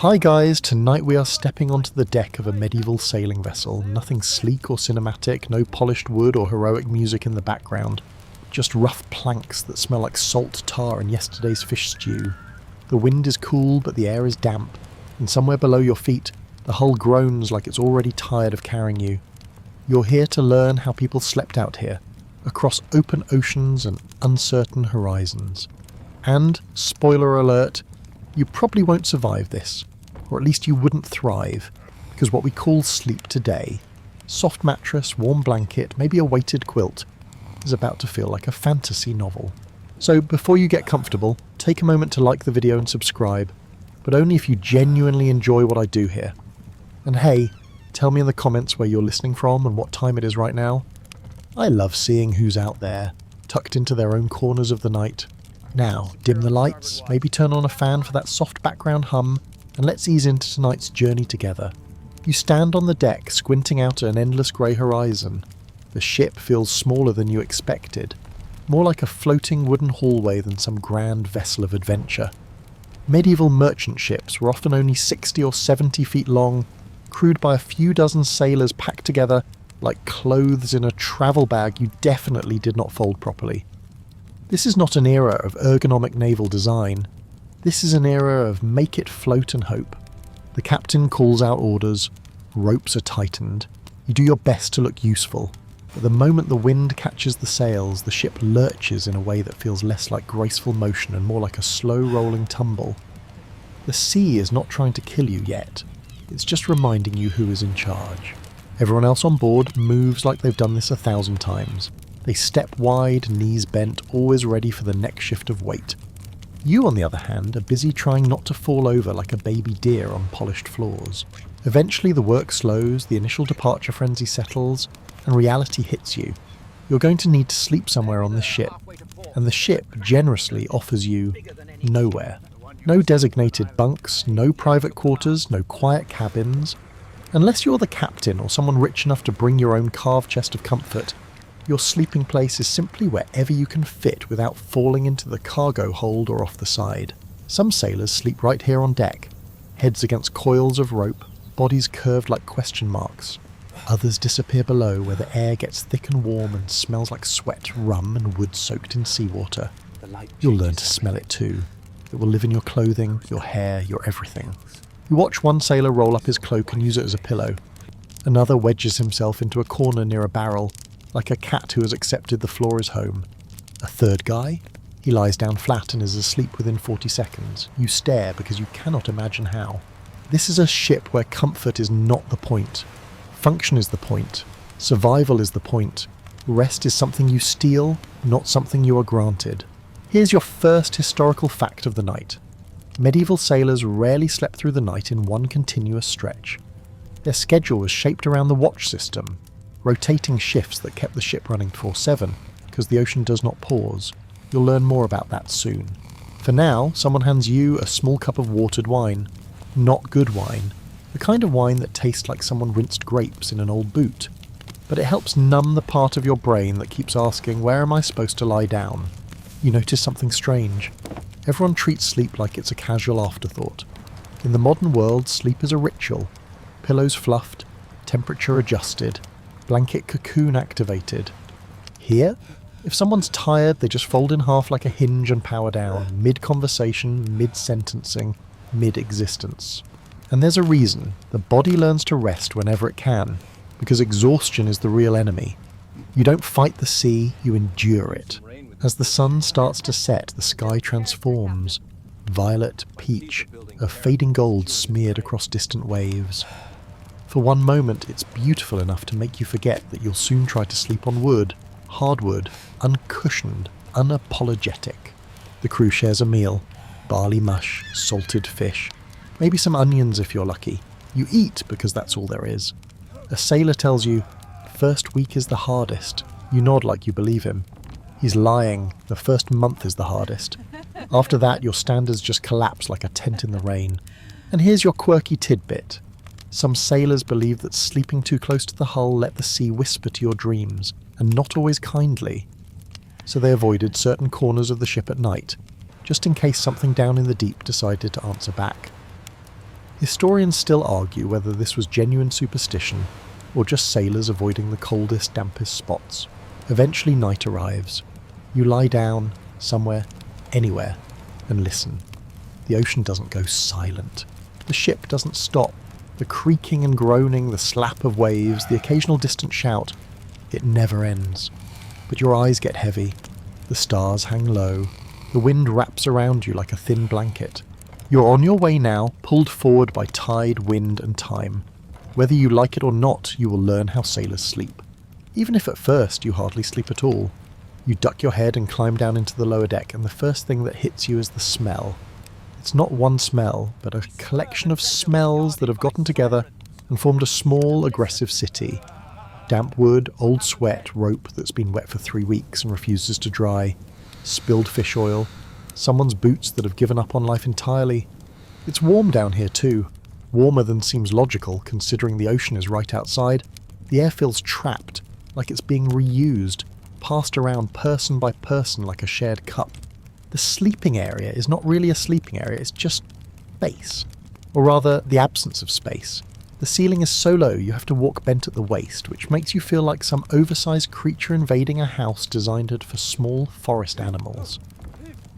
Hi guys, tonight we are stepping onto the deck of a medieval sailing vessel. Nothing sleek or cinematic, no polished wood or heroic music in the background. Just rough planks that smell like salt tar and yesterday's fish stew. The wind is cool but the air is damp, and somewhere below your feet, the hull groans like it's already tired of carrying you. You're here to learn how people slept out here, across open oceans and uncertain horizons. And, spoiler alert, you probably won't survive this. Or at least you wouldn't thrive, because what we call sleep today, soft mattress, warm blanket, maybe a weighted quilt, is about to feel like a fantasy novel. So before you get comfortable, take a moment to like the video and subscribe, but only if you genuinely enjoy what I do here. And hey, tell me in the comments where you're listening from and what time it is right now. I love seeing who's out there, tucked into their own corners of the night. Now, dim the lights, maybe turn on a fan for that soft background hum, and let's ease into tonight's journey together. You stand on the deck, squinting out at an endless grey horizon. The ship feels smaller than you expected, more like a floating wooden hallway than some grand vessel of adventure. Medieval merchant ships were often only 60 or 70 feet long, crewed by a few dozen sailors packed together like clothes in a travel bag you definitely did not fold properly. This is not an era of ergonomic naval design. This is an era of make it float and hope. The captain calls out orders, ropes are tightened, you do your best to look useful, but the moment the wind catches the sails, the ship lurches in a way that feels less like graceful motion and more like a slow rolling tumble. The sea is not trying to kill you yet, it's just reminding you who is in charge. Everyone else on board moves like they've done this 1,000 times. They step wide, knees bent, always ready for the next shift of weight. You, on the other hand, are busy trying not to fall over like a baby deer on polished floors. Eventually the work slows, the initial departure frenzy settles, and reality hits you. You're going to need to sleep somewhere on this ship, and the ship generously offers you nowhere. No designated bunks, no private quarters, no quiet cabins. Unless you're the captain or someone rich enough to bring your own carved chest of comfort, your sleeping place is simply wherever you can fit without falling into the cargo hold or off the side. Some sailors sleep right here on deck, heads against coils of rope, bodies curved like question marks. Others disappear below where the air gets thick and warm and smells like sweat, rum and wood soaked in seawater. You'll learn to smell it too. It will live in your clothing, your hair, your everything. You watch one sailor roll up his cloak and use it as a pillow. Another wedges himself into a corner near a barrel, like a cat who has accepted the floor as home. A third guy? He lies down flat and is asleep within 40 seconds. You stare because you cannot imagine how. This is a ship where comfort is not the point. Function is the point. Survival is the point. Rest is something you steal, not something you are granted. Here's your first historical fact of the night. Medieval sailors rarely slept through the night in one continuous stretch. Their schedule was shaped around the watch system, rotating shifts that kept the ship running 24/7, because the ocean does not pause. You'll learn more about that soon. For now, someone hands you a small cup of watered wine. Not good wine. The kind of wine that tastes like someone rinsed grapes in an old boot. But it helps numb the part of your brain that keeps asking, where am I supposed to lie down? You notice something strange. Everyone treats sleep like it's a casual afterthought. In the modern world, sleep is a ritual. Pillows fluffed, temperature adjusted, blanket cocoon activated. Here, if someone's tired, they just fold in half like a hinge and power down, mid-conversation, mid-sentencing, mid-existence. And there's a reason. The body learns to rest whenever it can, because exhaustion is the real enemy. You don't fight the sea, you endure it. As the sun starts to set, the sky transforms. Violet, peach, a fading gold smeared across distant waves. For one moment, it's beautiful enough to make you forget that you'll soon try to sleep on wood, hardwood, uncushioned, unapologetic. The crew shares a meal. Barley mush, salted fish, maybe some onions if you're lucky. You eat because that's all there is. A sailor tells you, first week is the hardest. You nod like you believe him. He's lying. The first month is the hardest. After that, your standards just collapse like a tent in the rain. And here's your quirky tidbit. Some sailors believe that sleeping too close to the hull let the sea whisper to your dreams, and not always kindly. So they avoided certain corners of the ship at night, just in case something down in the deep decided to answer back. Historians still argue whether this was genuine superstition or just sailors avoiding the coldest, dampest spots. Eventually night arrives. You lie down, somewhere, anywhere, and listen. The ocean doesn't go silent. The ship doesn't stop. The creaking and groaning, the slap of waves, the occasional distant shout, it never ends. But your eyes get heavy. The stars hang low. The wind wraps around you like a thin blanket. You're on your way now, pulled forward by tide, wind, and time. Whether you like it or not, you will learn how sailors sleep. Even if at first you hardly sleep at all. You duck your head and climb down into the lower deck, and the first thing that hits you is the smell. It's not one smell, but a collection of smells that have gotten together and formed a small, aggressive city. Damp wood, old sweat, rope that's been wet for 3 weeks and refuses to dry, spilled fish oil, someone's boots that have given up on life entirely. It's warm down here too. Warmer than seems logical, considering the ocean is right outside. The air feels trapped, like it's being reused, passed around person by person like a shared cup. The sleeping area is not really a sleeping area, it's just space. Or rather, the absence of space. The ceiling is so low you have to walk bent at the waist, which makes you feel like some oversized creature invading a house designed for small forest animals.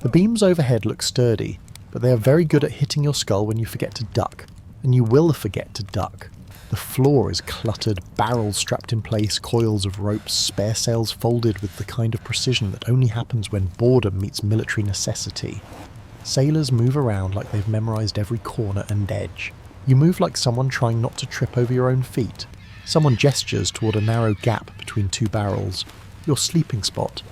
The beams overhead look sturdy, but they are very good at hitting your skull when you forget to duck. And you will forget to duck. The floor is cluttered, barrels strapped in place, coils of ropes, spare sails folded with the kind of precision that only happens when boredom meets military necessity. Sailors move around like they've memorized every corner and edge. You move like someone trying not to trip over your own feet. Someone gestures toward a narrow gap between two barrels, your sleeping spot.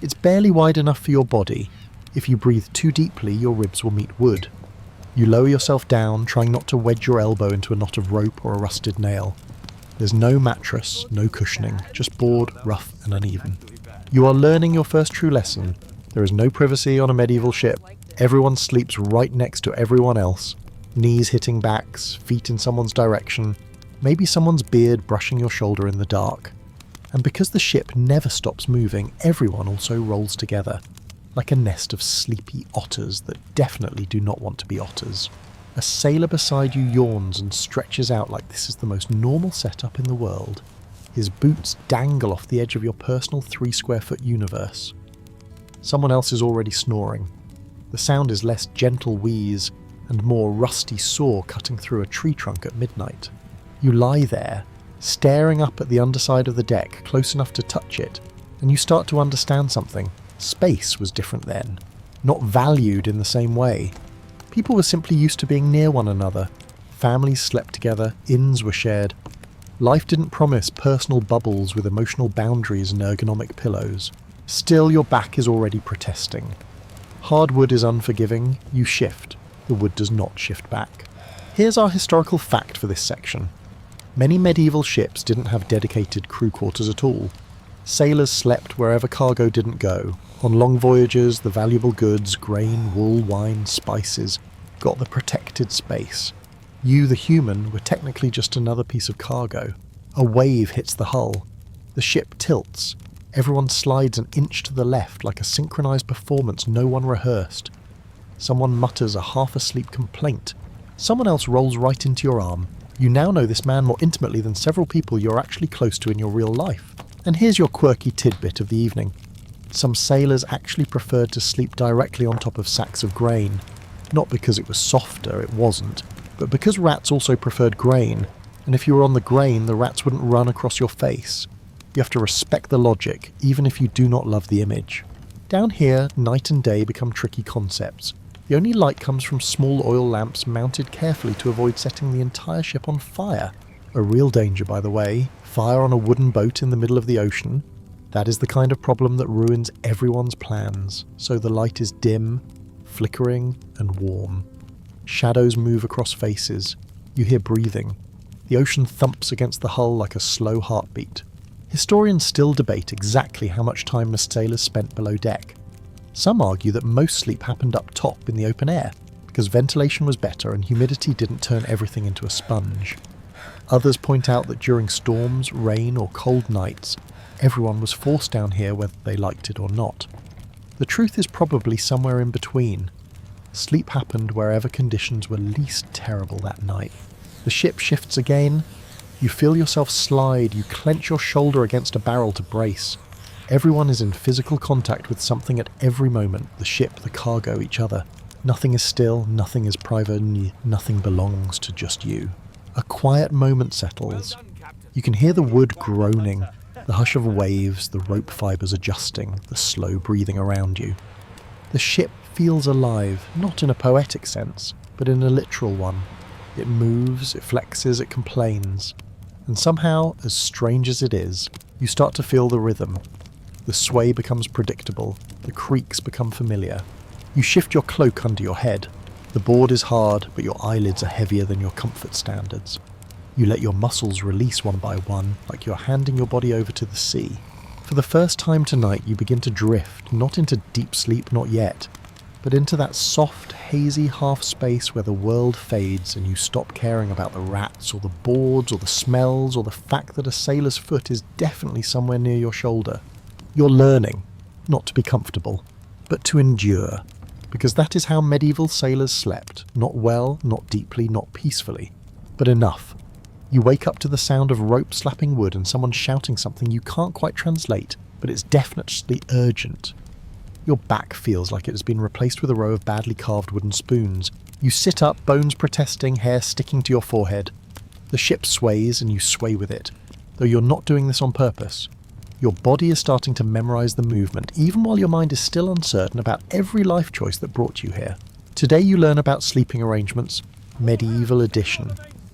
It's barely wide enough for your body. If you breathe too deeply, your ribs will meet wood. You lower yourself down, trying not to wedge your elbow into a knot of rope or a rusted nail. There's no mattress, no cushioning, just board, rough and uneven. You are learning your first true lesson. There is no privacy on a medieval ship. Everyone sleeps right next to everyone else. Knees hitting backs, feet in someone's direction, maybe someone's beard brushing your shoulder in the dark. And because the ship never stops moving, everyone also rolls together, like a nest of sleepy otters that definitely do not want to be otters. A sailor beside you yawns and stretches out like this is the most normal setup in the world. His boots dangle off the edge of your personal 3 square foot universe. Someone else is already snoring. The sound is less gentle wheeze and more rusty saw cutting through a tree trunk at midnight. You lie there, staring up at the underside of the deck, close enough to touch it, and you start to understand something. Space was different then, not valued in the same way. People were simply used to being near one another. Families slept together, inns were shared. Life didn't promise personal bubbles with emotional boundaries and ergonomic pillows. Still, your back is already protesting. Hardwood is unforgiving, you shift. The wood does not shift back. Here's our historical fact for this section. Many medieval ships didn't have dedicated crew quarters at all. Sailors slept wherever cargo didn't go. On long voyages, the valuable goods, grain, wool, wine, spices, got the protected space. You, the human, were technically just another piece of cargo. A wave hits the hull. The ship tilts. Everyone slides an inch to the left like a synchronized performance no one rehearsed. Someone mutters a half-asleep complaint. Someone else rolls right into your arm. You now know this man more intimately than several people you're actually close to in your real life. And here's your quirky tidbit of the evening. Some sailors actually preferred to sleep directly on top of sacks of grain. Not because it was softer, it wasn't, but because rats also preferred grain, and if you were on the grain, the rats wouldn't run across your face. You have to respect the logic, even if you do not love the image. Down here, night and day become tricky concepts. The only light comes from small oil lamps mounted carefully to avoid setting the entire ship on fire. A real danger, by the way. Fire on a wooden boat in the middle of the ocean. That is the kind of problem that ruins everyone's plans, so the light is dim, flickering, and warm. Shadows move across faces. You hear breathing. The ocean thumps against the hull like a slow heartbeat. Historians still debate exactly how much time the sailors spent below deck. Some argue that most sleep happened up top in the open air, because ventilation was better and humidity didn't turn everything into a sponge. Others point out that during storms, rain, or cold nights, everyone was forced down here whether they liked it or not. The truth is probably somewhere in between. Sleep happened wherever conditions were least terrible that night. The ship shifts again. You feel yourself slide, you clench your shoulder against a barrel to brace. Everyone is in physical contact with something at every moment, the ship, the cargo, each other. Nothing is still, nothing is private, nothing belongs to just you. A quiet moment settles. You can hear the wood groaning, the hush of waves, the rope fibres adjusting, the slow breathing around you. The ship feels alive, not in a poetic sense, but in a literal one. It moves, it flexes, it complains. And somehow, as strange as it is, you start to feel the rhythm. The sway becomes predictable, the creaks become familiar. You shift your cloak under your head. The board is hard, but your eyelids are heavier than your comfort standards. You let your muscles release one by one, like you're handing your body over to the sea. For the first time tonight, you begin to drift, not into deep sleep, not yet, but into that soft, hazy half space where the world fades and you stop caring about the rats or the boards or the smells or the fact that a sailor's foot is definitely somewhere near your shoulder. You're learning, not to be comfortable, but to endure, because that is how medieval sailors slept, not well, not deeply, not peacefully, but enough. You wake up to the sound of rope slapping wood and someone shouting something you can't quite translate, but it's definitely urgent. Your back feels like it has been replaced with a row of badly carved wooden spoons. You sit up, bones protesting, hair sticking to your forehead. The ship sways and you sway with it, though you're not doing this on purpose. Your body is starting to memorize the movement, even while your mind is still uncertain about every life choice that brought you here. Today you learn about sleeping arrangements, medieval edition.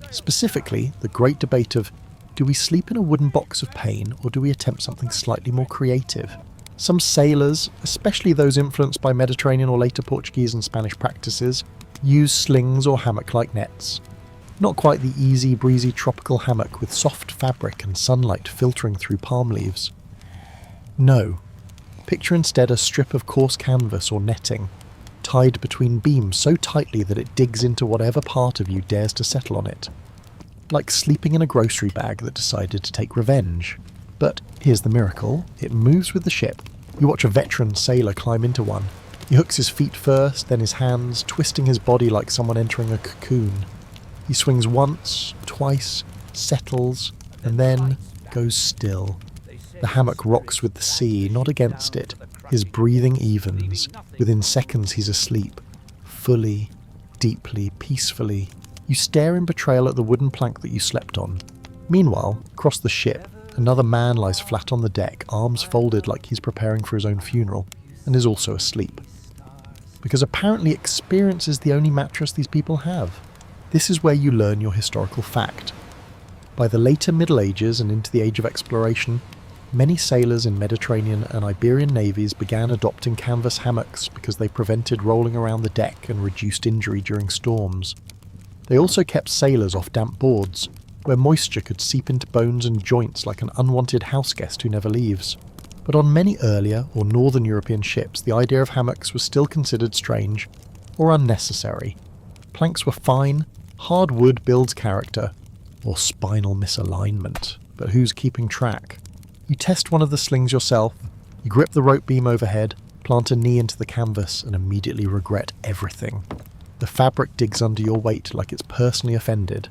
Specifically, the great debate of, do we sleep in a wooden box of pain or do we attempt something slightly more creative? Some sailors, especially those influenced by Mediterranean or later Portuguese and Spanish practices, use slings or hammock-like nets. Not quite the easy, breezy tropical hammock with soft fabric and sunlight filtering through palm leaves. No. Picture instead a strip of coarse canvas or netting, tied between beams so tightly that it digs into whatever part of you dares to settle on it. Like sleeping in a grocery bag that decided to take revenge. But here's the miracle, it moves with the ship. You watch a veteran sailor climb into one. He hooks his feet first, then his hands, twisting his body like someone entering a cocoon. He swings once, twice, settles, and then goes still. The hammock rocks with the sea, not against it. His breathing evens. Within seconds he's asleep. Fully, deeply, peacefully. You stare in betrayal at the wooden plank that you slept on. Meanwhile, across the ship, another man lies flat on the deck, arms folded like he's preparing for his own funeral, and is also asleep. Because apparently experience is the only mattress these people have. This is where you learn your historical fact. By the later Middle Ages and into the Age of Exploration, many sailors in Mediterranean and Iberian navies began adopting canvas hammocks because they prevented rolling around the deck and reduced injury during storms. They also kept sailors off damp boards, where moisture could seep into bones and joints like an unwanted houseguest who never leaves. But on many earlier or northern European ships, the idea of hammocks was still considered strange or unnecessary. Planks were fine, hard wood builds character, or spinal misalignment, but who's keeping track? You test one of the slings yourself, you grip the rope beam overhead, plant a knee into the canvas, and immediately regret everything. The fabric digs under your weight like it's personally offended.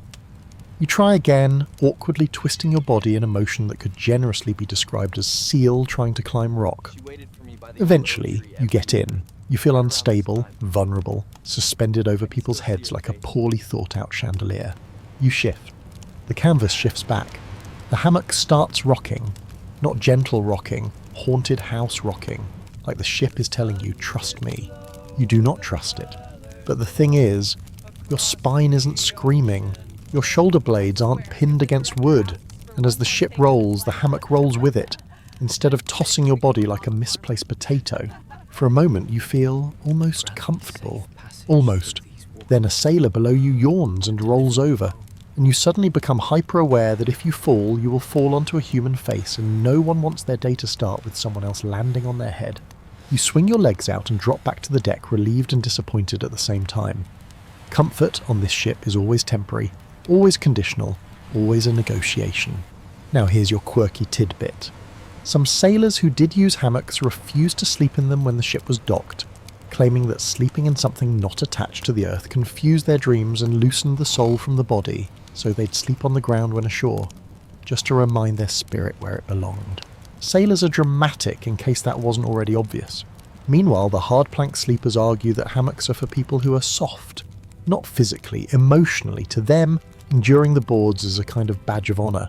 You try again, awkwardly twisting your body in a motion that could generously be described as seal trying to climb rock. Eventually, you get in. You feel unstable, vulnerable, suspended over people's heads like a poorly thought out chandelier. You shift. The canvas shifts back. The hammock starts rocking. Not gentle rocking, haunted house rocking, like the ship is telling you, trust me. You do not trust it. But the thing is, your spine isn't screaming, your shoulder blades aren't pinned against wood, and as the ship rolls, the hammock rolls with it, instead of tossing your body like a misplaced potato. For a moment you feel almost comfortable. Almost. Then a sailor below you yawns and rolls over, and you suddenly become hyper-aware that if you fall, you will fall onto a human face, and no one wants their day to start with someone else landing on their head. You swing your legs out and drop back to the deck, relieved and disappointed at the same time. Comfort on this ship is always temporary, always conditional, always a negotiation. Now here's your quirky tidbit. Some sailors who did use hammocks refused to sleep in them when the ship was docked. claiming that sleeping in something not attached to the earth confused their dreams and loosened the soul from the body, so they'd sleep on the ground when ashore, just to remind their spirit where it belonged. Sailors are dramatic in case that wasn't already obvious. Meanwhile, the hard plank sleepers argue that hammocks are for people who are soft. Not physically, emotionally. To them, enduring the boards is a kind of badge of honour.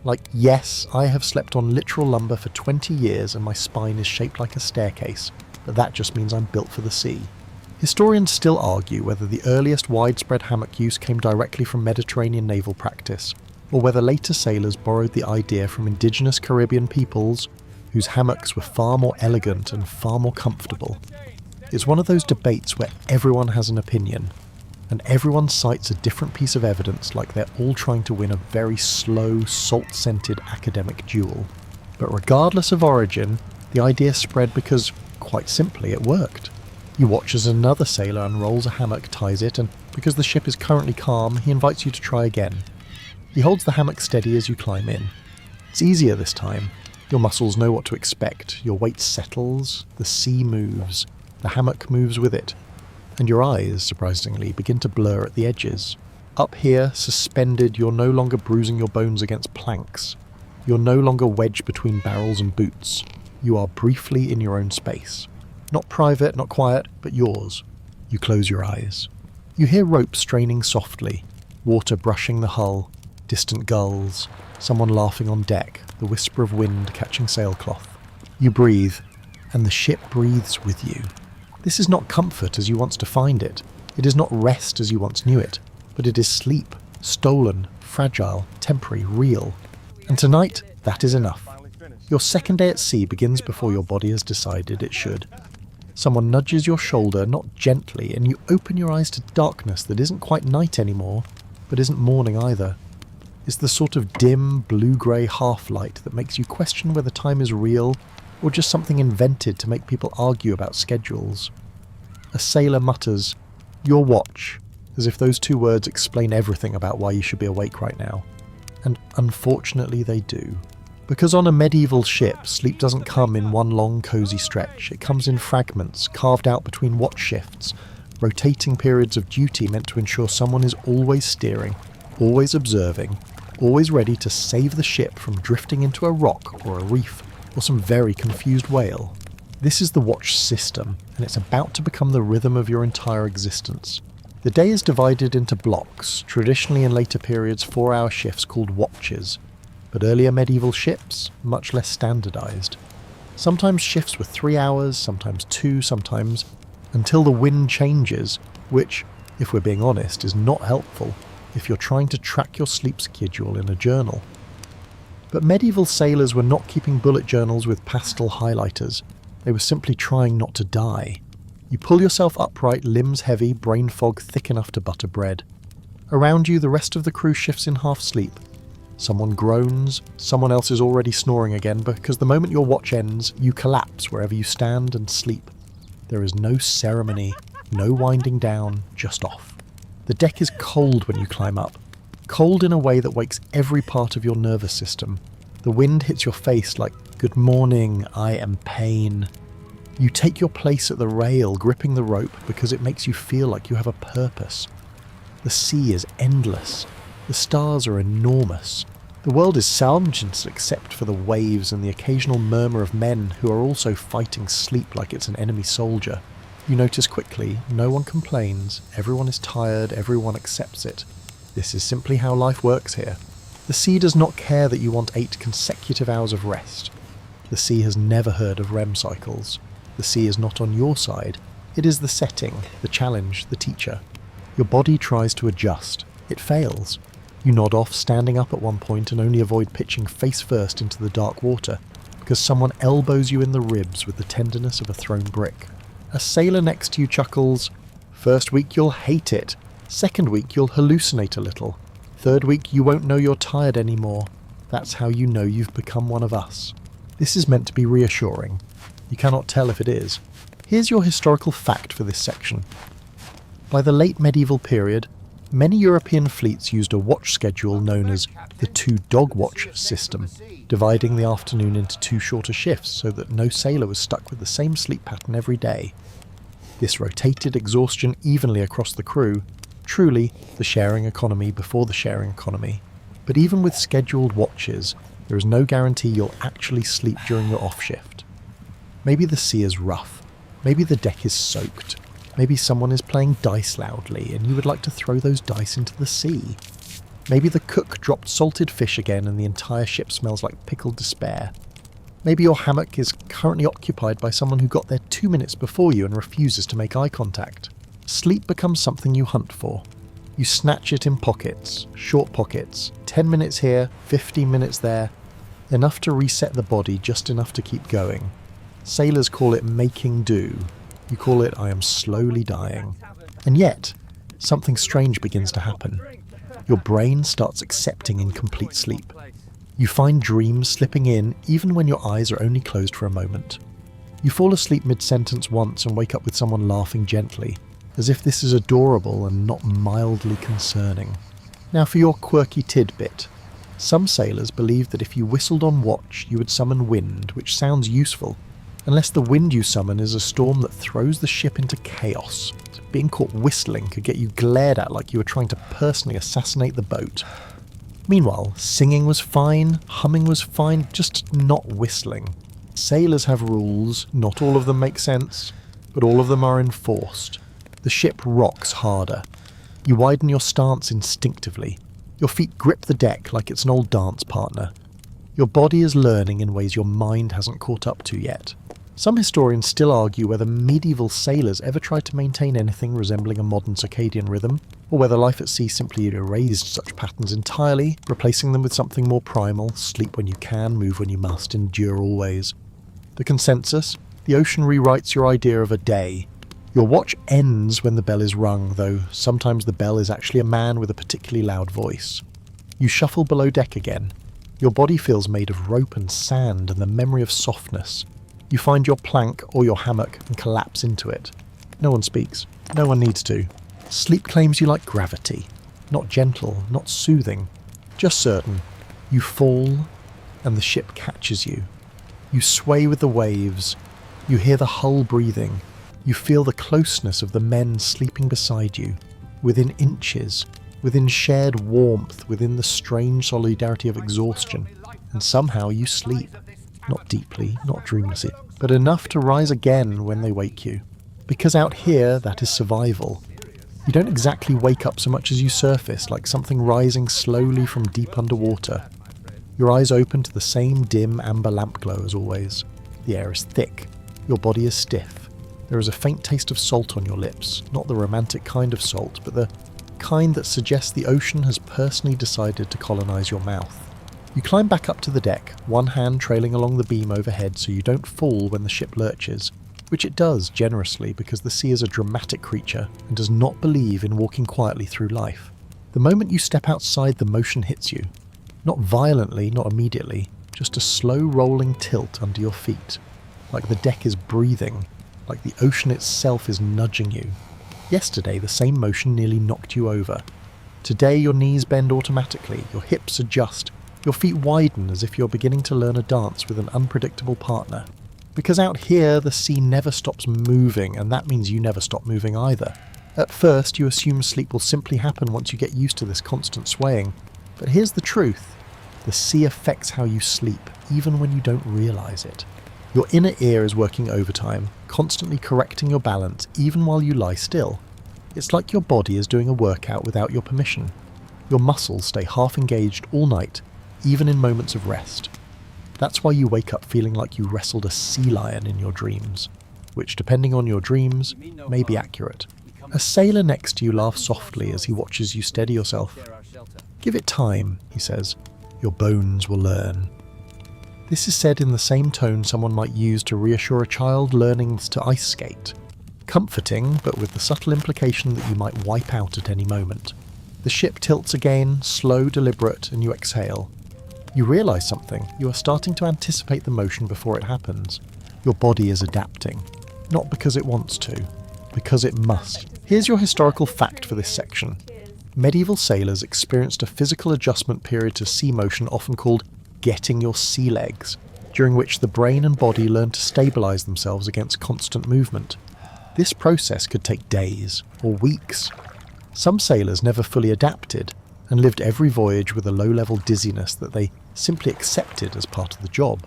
Like, yes, I have slept on literal lumber for 20 years and my spine is shaped like a staircase, but that just means I'm built for the sea. Historians still argue whether the earliest widespread hammock use came directly from Mediterranean naval practice, or whether later sailors borrowed the idea from indigenous Caribbean peoples whose hammocks were far more elegant and far more comfortable. It's one of those debates where everyone has an opinion, and everyone cites a different piece of evidence like they're all trying to win a very slow, salt-scented academic duel. But regardless of origin, the idea spread because, quite simply, it worked. You watch as another sailor unrolls a hammock, ties it, and because the ship is currently calm, he invites you to try again. He holds the hammock steady as you climb in. It's easier this time. Your muscles know what to expect, your weight settles, the sea moves, the hammock moves with it, and your eyes, surprisingly, begin to blur at the edges. Up here, suspended, you're no longer bruising your bones against planks. You're no longer wedged between barrels and boots. You are briefly in your own space. Not private, not quiet, but yours. You close your eyes. You hear rope straining softly, water brushing the hull, distant gulls, someone laughing on deck, the whisper of wind catching sailcloth. You breathe, and the ship breathes with you. This is not comfort as you once defined it. It is not rest as you once knew it, but it is sleep, stolen, fragile, temporary, real. And tonight, that is enough. Your second day at sea begins before your body has decided it should. Someone nudges your shoulder, not gently, and you open your eyes to darkness that isn't quite night anymore, but isn't morning either. It's the sort of dim, blue-grey half-light that makes you question whether time is real or just something invented to make people argue about schedules. A sailor mutters, "Your watch," as if those two words explain everything about why you should be awake right now. And unfortunately they do. Because on a medieval ship, sleep doesn't come in one long cosy stretch. It comes in fragments, carved out between watch shifts, rotating periods of duty meant to ensure someone is always steering, always observing, always ready to save the ship from drifting into a rock or a reef or some very confused whale. This is the watch system, and it's about to become the rhythm of your entire existence. The day is divided into blocks, traditionally in later periods 4-hour shifts called watches, but earlier medieval ships, much less standardised. Sometimes shifts were 3 hours, sometimes 2, sometimes, until the wind changes, which, if we're being honest, is not helpful if you're trying to track your sleep schedule in a journal. But medieval sailors were not keeping bullet journals with pastel highlighters. They were simply trying not to die. You pull yourself upright, limbs heavy, brain fog thick enough to butter bread. Around you, the rest of the crew shifts in half sleep. Someone groans, someone else is already snoring again, because the moment your watch ends, you collapse wherever you stand and sleep. There is no ceremony, no winding down, just off. The deck is cold when you climb up. Cold in a way that wakes every part of your nervous system. The wind hits your face like, "Good morning, I am pain." You take your place at the rail, gripping the rope, because it makes you feel like you have a purpose. The sea is endless. The stars are enormous. The world is salvaged except for the waves and the occasional murmur of men who are also fighting sleep like it's an enemy soldier. You notice quickly, no one complains, everyone is tired, everyone accepts it. This is simply how life works here. The sea does not care that you want 8 consecutive hours of rest. The sea has never heard of REM cycles. The sea is not on your side. It is the setting, the challenge, the teacher. Your body tries to adjust. It fails. You nod off, standing up at one point, and only avoid pitching face first into the dark water, because someone elbows you in the ribs with the tenderness of a thrown brick. A sailor next to you chuckles, "First week you'll hate it. Second week you'll hallucinate a little. Third week you won't know you're tired anymore. That's how you know you've become one of us." This is meant to be reassuring. You cannot tell if it is. Here's your historical fact for this section. By the late medieval period, many European fleets used a watch schedule known as the 2-dog watch system, dividing the afternoon into 2 shorter shifts so that no sailor was stuck with the same sleep pattern every day. This rotated exhaustion evenly across the crew, truly the sharing economy before the sharing economy. But even with scheduled watches, there is no guarantee you'll actually sleep during your off shift. Maybe the sea is rough, maybe the deck is soaked, maybe someone is playing dice loudly and you would like to throw those dice into the sea. Maybe the cook dropped salted fish again and the entire ship smells like pickled despair. Maybe your hammock is currently occupied by someone who got there 2 minutes before you and refuses to make eye contact. Sleep becomes something you hunt for. You snatch it in pockets, short pockets, 10 minutes here, 15 minutes there, enough to reset the body, just enough to keep going. Sailors call it making do. You call it I am slowly dying. And yet, something strange begins to happen. Your brain starts accepting incomplete sleep. You find dreams slipping in even when your eyes are only closed for a moment. You fall asleep mid-sentence once and wake up with someone laughing gently, as if this is adorable and not mildly concerning. Now for your quirky tidbit. Some sailors believe that if you whistled on watch, you would summon wind, which sounds useful, unless the wind you summon is a storm that throws the ship into chaos. Being caught whistling could get you glared at like you were trying to personally assassinate the boat. Meanwhile, singing was fine, humming was fine, just not whistling. Sailors have rules, not all of them make sense, but all of them are enforced. The ship rocks harder. You widen your stance instinctively. Your feet grip the deck like it's an old dance partner. Your body is learning in ways your mind hasn't caught up to yet. Some historians still argue whether medieval sailors ever tried to maintain anything resembling a modern circadian rhythm, or whether life at sea simply erased such patterns entirely, replacing them with something more primal: sleep when you can, move when you must, endure always. The consensus? The ocean rewrites your idea of a day. Your watch ends when the bell is rung, though sometimes the bell is actually a man with a particularly loud voice. You shuffle below deck again. Your body feels made of rope and sand and the memory of softness. You find your plank or your hammock and collapse into it. No one speaks. No one needs to. Sleep claims you like gravity. Not gentle, not soothing, just certain. You fall, and the ship catches you. You sway with the waves. You hear the hull breathing. You feel the closeness of the men sleeping beside you, within inches, within shared warmth, within the strange solidarity of exhaustion. And somehow you sleep. Not deeply, not dreamlessly, but enough to rise again when they wake you. Because out here, that is survival. You don't exactly wake up so much as you surface, like something rising slowly from deep underwater. Your eyes open to the same dim amber lamp glow as always. The air is thick. Your body is stiff. There is a faint taste of salt on your lips, not the romantic kind of salt, but the kind that suggests the ocean has personally decided to colonize your mouth. You climb back up to the deck, one hand trailing along the beam overhead so you don't fall when the ship lurches, which it does generously because the sea is a dramatic creature and does not believe in walking quietly through life. The moment you step outside, the motion hits you. Not violently, not immediately, just a slow rolling tilt under your feet, like the deck is breathing, like the ocean itself is nudging you. Yesterday, the same motion nearly knocked you over. Today, your knees bend automatically, your hips adjust, your feet widen as if you're beginning to learn a dance with an unpredictable partner. Because out here, the sea never stops moving, and that means you never stop moving either. At first, you assume sleep will simply happen once you get used to this constant swaying. But here's the truth. The sea affects how you sleep, even when you don't realize it. Your inner ear is working overtime, constantly correcting your balance even while you lie still. It's like your body is doing a workout without your permission. Your muscles stay half engaged all night, even in moments of rest. That's why you wake up feeling like you wrestled a sea lion in your dreams, which, depending on your dreams, may be accurate. A sailor next to you laughs softly as he watches you steady yourself. "Give it time," he says. "Your bones will learn." This is said in the same tone someone might use to reassure a child learning to ice skate. Comforting, but with the subtle implication that you might wipe out at any moment. The ship tilts again, slow, deliberate, and you exhale. You realise something. You are starting to anticipate the motion before it happens. Your body is adapting. Not because it wants to, because it must. Here's your historical fact for this section. Medieval sailors experienced a physical adjustment period to sea motion often called getting your sea legs, during which the brain and body learn to stabilise themselves against constant movement. This process could take days or weeks. Some sailors never fully adapted and lived every voyage with a low-level dizziness that they simply accepted as part of the job.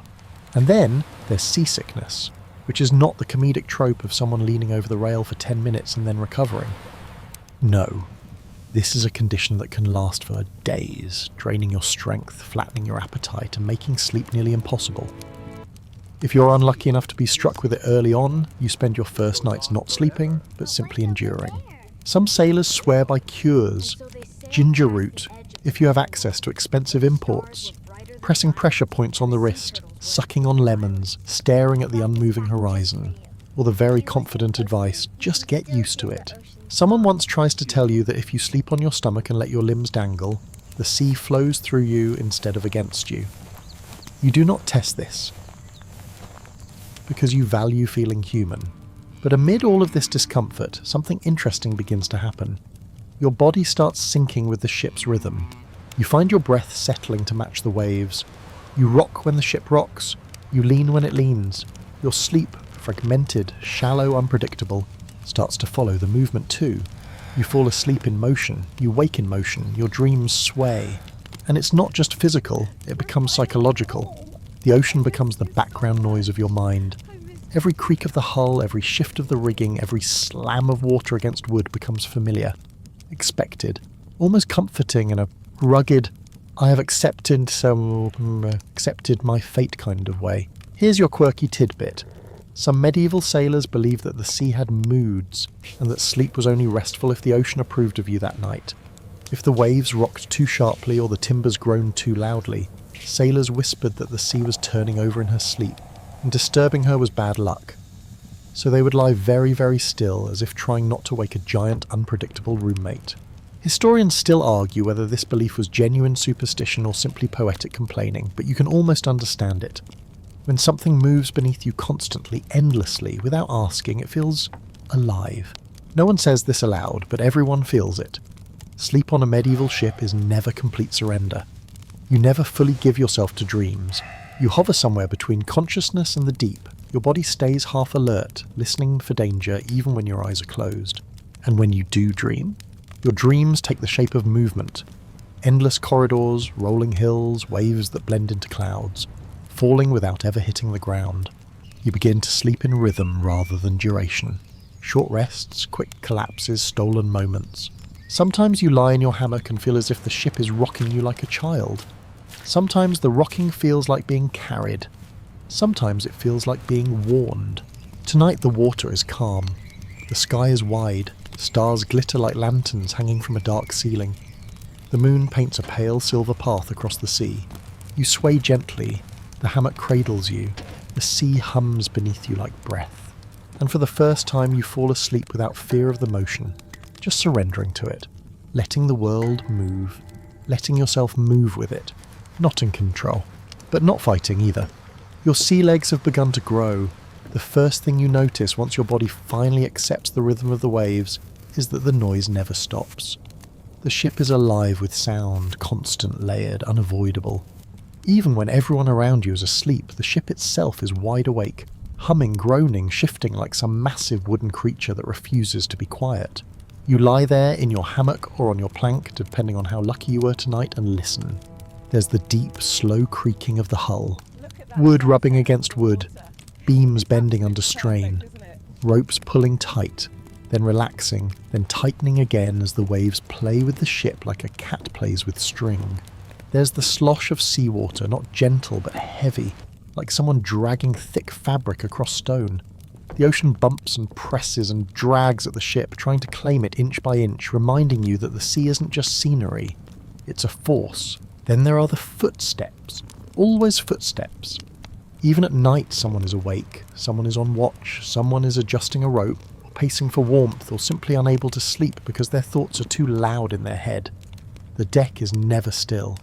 And then there's seasickness, which is not the comedic trope of someone leaning over the rail for 10 minutes and then recovering. No, this is a condition that can last for days, draining your strength, flattening your appetite, and making sleep nearly impossible. If you're unlucky enough to be struck with it early on, you spend your first nights not sleeping, but simply enduring. Some sailors swear by cures, ginger root, if you have access to expensive imports, pressing pressure points on the wrist, sucking on lemons, staring at the unmoving horizon, or the very confident advice, just get used to it. Someone once tries to tell you that if you sleep on your stomach and let your limbs dangle, the sea flows through you instead of against you. You do not test this, because you value feeling human. But amid all of this discomfort, something interesting begins to happen. Your body starts syncing with the ship's rhythm. You find your breath settling to match the waves. You rock when the ship rocks. You lean when it leans. Your sleep, fragmented, shallow, unpredictable, starts to follow the movement too. You fall asleep in motion. You wake in motion. Your dreams sway. And it's not just physical, it becomes psychological. The ocean becomes the background noise of your mind. Every creak of the hull, every shift of the rigging, every slam of water against wood becomes familiar, expected, almost comforting in a rugged, I have accepted my fate kind of way. Here's your quirky tidbit. Some medieval sailors believed that the sea had moods, and that sleep was only restful if the ocean approved of you that night. If the waves rocked too sharply or the timbers groaned too loudly, sailors whispered that the sea was turning over in her sleep, and disturbing her was bad luck. So they would lie very, very still, as if trying not to wake a giant, unpredictable roommate. Historians still argue whether this belief was genuine superstition or simply poetic complaining, but you can almost understand it. When something moves beneath you constantly, endlessly, without asking, it feels alive. No one says this aloud, but everyone feels it. Sleep on a medieval ship is never complete surrender. You never fully give yourself to dreams. You hover somewhere between consciousness and the deep. Your body stays half alert, listening for danger even when your eyes are closed. And when you do dream, your dreams take the shape of movement. Endless corridors, rolling hills, waves that blend into clouds, falling without ever hitting the ground. You begin to sleep in rhythm rather than duration. Short rests, quick collapses, stolen moments. Sometimes you lie in your hammock and feel as if the ship is rocking you like a child. Sometimes the rocking feels like being carried. Sometimes it feels like being warned. Tonight the water is calm. The sky is wide. Stars glitter like lanterns hanging from a dark ceiling. The moon paints a pale silver path across the sea. You sway gently. The hammock cradles you. The sea hums beneath you like breath. And for the first time you fall asleep without fear of the motion, just surrendering to it, letting the world move, letting yourself move with it, not in control, but not fighting either. Your sea legs have begun to grow. The first thing you notice once your body finally accepts the rhythm of the waves is that the noise never stops. The ship is alive with sound, constant, layered, unavoidable. Even when everyone around you is asleep, the ship itself is wide awake, humming, groaning, shifting like some massive wooden creature that refuses to be quiet. You lie there in your hammock or on your plank, depending on how lucky you were tonight, and listen. There's the deep, slow creaking of the hull. Wood rubbing against wood, beams bending under strain, ropes pulling tight, then relaxing, then tightening again as the waves play with the ship like a cat plays with string. There's the slosh of seawater, not gentle but heavy, like someone dragging thick fabric across stone. The ocean bumps and presses and drags at the ship, trying to claim it inch by inch, reminding you that the sea isn't just scenery, it's a force. Then there are the footsteps, always footsteps. Even at night someone is awake, someone is on watch, someone is adjusting a rope, or pacing for warmth, or simply unable to sleep because their thoughts are too loud in their head. The deck is never still.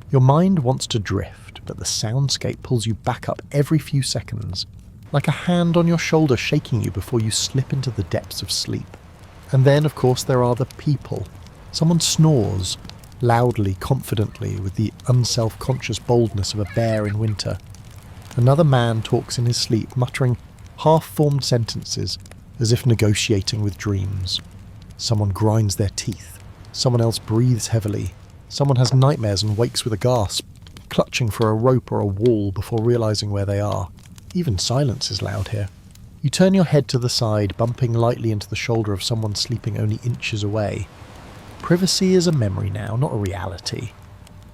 Your mind wants to drift, but the soundscape pulls you back up every few seconds, like a hand on your shoulder shaking you before you slip into the depths of sleep. And then, of course, there are the people. Someone snores, loudly, confidently, with the unself-conscious boldness of a bear in winter. Another man talks in his sleep, muttering half-formed sentences, as if negotiating with dreams. Someone grinds their teeth. Someone else breathes heavily. Someone has nightmares and wakes with a gasp, clutching for a rope or a wall before realizing where they are. Even silence is loud here. You turn your head to the side, bumping lightly into the shoulder of someone sleeping only inches away. Privacy is a memory now, not a reality.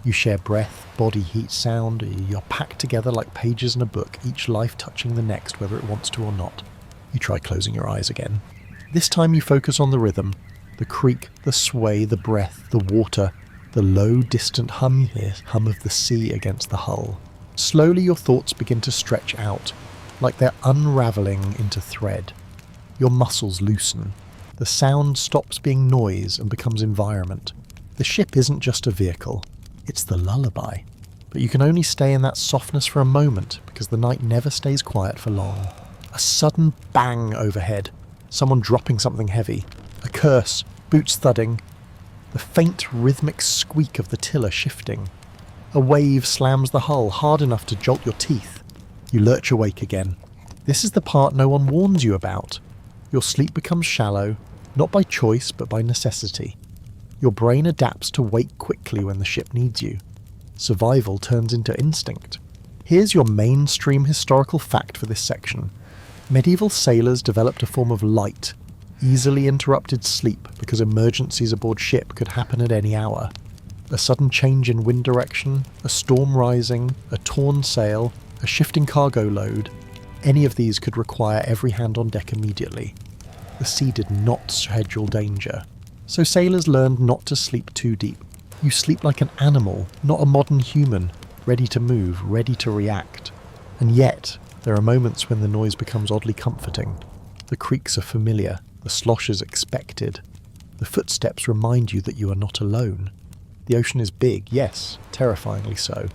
You share breath, body heat, sound. You're packed together like pages in a book, each life touching the next whether it wants to or not. You try closing your eyes again. This time you focus on the rhythm, the creak, the sway, the breath, the water, the low, distant hum of the sea against the hull. Slowly your thoughts begin to stretch out, like they're unravelling into thread. Your muscles loosen. The sound stops being noise and becomes environment. The ship isn't just a vehicle, it's the lullaby. But you can only stay in that softness for a moment, because the night never stays quiet for long. A sudden bang overhead, someone dropping something heavy, a curse, boots thudding, the faint rhythmic squeak of the tiller shifting. A wave slams the hull hard enough to jolt your teeth. You lurch awake again. This is the part no one warns you about. Your sleep becomes shallow, not by choice but by necessity. Your brain adapts to wake quickly when the ship needs you. Survival turns into instinct. Here's your mainstream historical fact for this section. Medieval sailors developed a form of light, easily interrupted sleep because emergencies aboard ship could happen at any hour. A sudden change in wind direction, a storm rising, a torn sail, a shifting cargo load, any of these could require every hand on deck immediately. The sea did not schedule danger, so sailors learned not to sleep too deep. You sleep like an animal, not a modern human, ready to move, ready to react. And yet, there are moments when the noise becomes oddly comforting. The creaks are familiar, the slosh is expected. The footsteps remind you that you are not alone. The ocean is big, yes, terrifyingly so.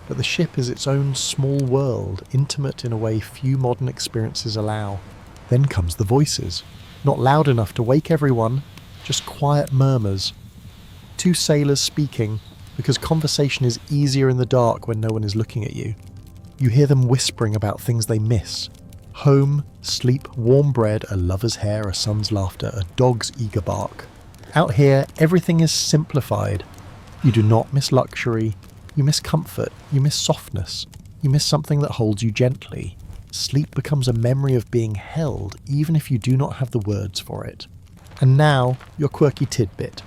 But the ship is its own small world, intimate in a way few modern experiences allow. Then comes the voices. Not loud enough to wake everyone, just quiet murmurs. Two sailors speaking, because conversation is easier in the dark when no one is looking at you. You hear them whispering about things they miss. Home, sleep, warm bread, a lover's hair, a son's laughter, a dog's eager bark. Out here, everything is simplified. You do not miss luxury. You miss comfort. You miss softness. You miss something that holds you gently. Sleep becomes a memory of being held, even if you do not have the words for it. And now, your quirky tidbit.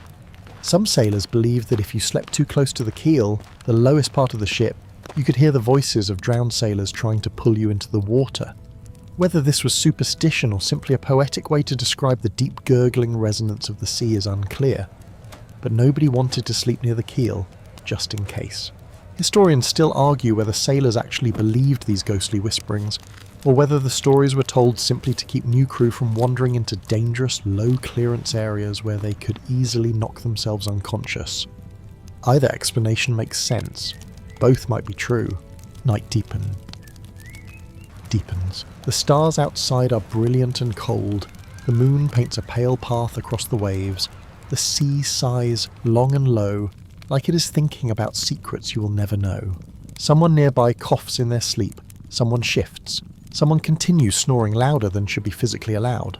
Some sailors believed that if you slept too close to the keel, the lowest part of the ship, you could hear the voices of drowned sailors trying to pull you into the water. Whether this was superstition or simply a poetic way to describe the deep gurgling resonance of the sea is unclear. But nobody wanted to sleep near the keel, just in case. Historians still argue whether sailors actually believed these ghostly whisperings, or whether the stories were told simply to keep new crew from wandering into dangerous, low-clearance areas where they could easily knock themselves unconscious. Either explanation makes sense. Both might be true. Night deepens. The stars outside are brilliant and cold. The moon paints a pale path across the waves. The sea sighs long and low, like it is thinking about secrets you will never know. Someone nearby coughs in their sleep. Someone shifts. Someone continues snoring louder than should be physically allowed.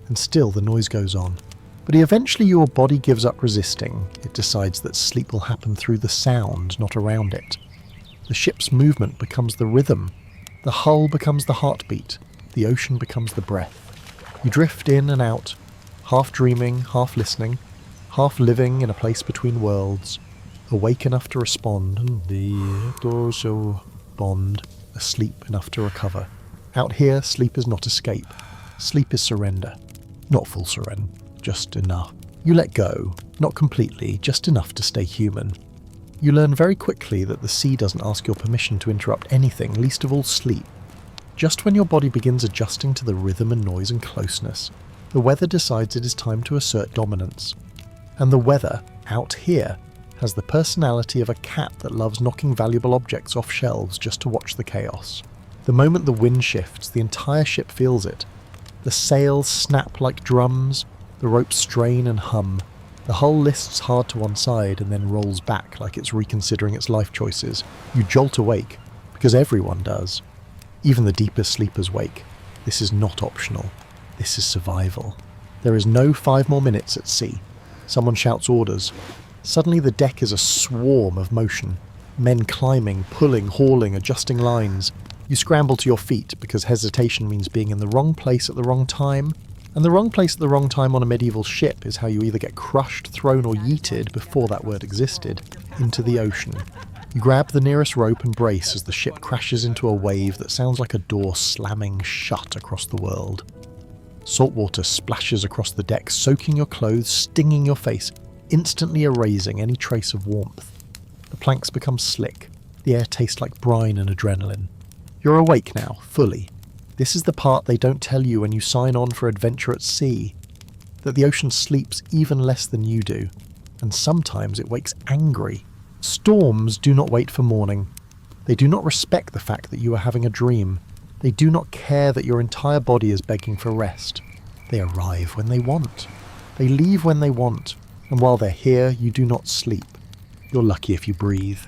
And still the noise goes on. But eventually your body gives up resisting. It decides that sleep will happen through the sound, not around it. The ship's movement becomes the rhythm. The hull becomes the heartbeat. The ocean becomes the breath. You drift in and out, half dreaming, half listening, half living in a place between worlds, awake enough to respond, and bond, asleep enough to recover. Out here, sleep is not escape. Sleep is surrender. Not full surrender, just enough. You let go, not completely, just enough to stay human. You learn very quickly that the sea doesn't ask your permission to interrupt anything, least of all sleep. Just when your body begins adjusting to the rhythm and noise and closeness, the weather decides it is time to assert dominance. And the weather, out here, has the personality of a cat that loves knocking valuable objects off shelves just to watch the chaos. The moment the wind shifts, the entire ship feels it. The sails snap like drums, the ropes strain and hum. The hull lists hard to one side and then rolls back like it's reconsidering its life choices. You jolt awake, because everyone does. Even the deepest sleepers wake. This is not optional. This is survival. There is no 5 more minutes at sea. Someone shouts orders. Suddenly the deck is a swarm of motion. Men climbing, pulling, hauling, adjusting lines. You scramble to your feet because hesitation means being in the wrong place at the wrong time. And the wrong place at the wrong time on a medieval ship is how you either get crushed, thrown or yeeted, before that word existed, into the ocean. You grab the nearest rope and brace as the ship crashes into a wave that sounds like a door slamming shut across the world. Salt water splashes across the deck, soaking your clothes, stinging your face, instantly erasing any trace of warmth. The planks become slick. The air tastes like brine and adrenaline. You're awake now, fully. This is the part they don't tell you when you sign on for adventure at sea. That the ocean sleeps even less than you do. And sometimes it wakes angry. Storms do not wait for morning. They do not respect the fact that you are having a dream. They do not care that your entire body is begging for rest. They arrive when they want. They leave when they want. And while they're here, you do not sleep. You're lucky if you breathe.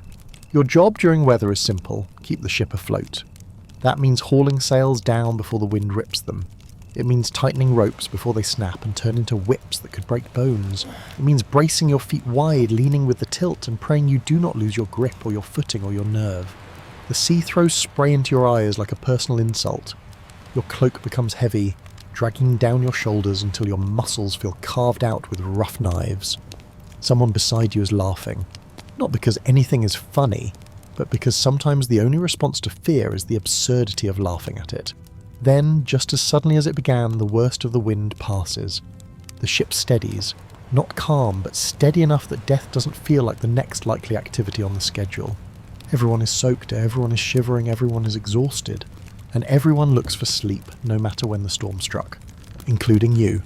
Your job during weather is simple. Keep the ship afloat. That means hauling sails down before the wind rips them. It means tightening ropes before they snap and turn into whips that could break bones. It means bracing your feet wide, leaning with the tilt, and praying you do not lose your grip or your footing or your nerve. The sea throws spray into your eyes like a personal insult. Your cloak becomes heavy, dragging down your shoulders until your muscles feel carved out with rough knives. Someone beside you is laughing. Not because anything is funny, but because sometimes the only response to fear is the absurdity of laughing at it. Then, just as suddenly as it began, the worst of the wind passes. The ship steadies, not calm, but steady enough that death doesn't feel like the next likely activity on the schedule. Everyone is soaked, everyone is shivering, everyone is exhausted, and everyone looks for sleep, no matter when the storm struck, including you.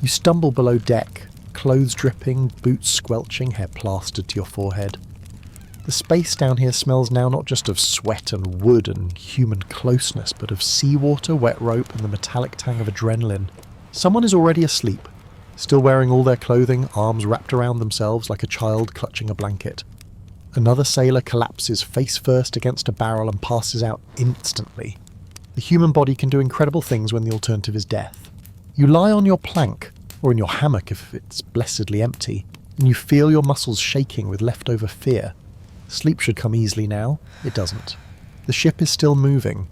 You stumble below deck, clothes dripping, boots squelching, hair plastered to your forehead. The space down here smells now not just of sweat and wood and human closeness, but of seawater, wet rope, and the metallic tang of adrenaline. Someone is already asleep, still wearing all their clothing, arms wrapped around themselves like a child clutching a blanket. Another sailor collapses face first against a barrel and passes out instantly. The human body can do incredible things when the alternative is death. You lie on your plank, or in your hammock if it's blessedly empty, and you feel your muscles shaking with leftover fear. Sleep should come easily now. It doesn't. The ship is still moving.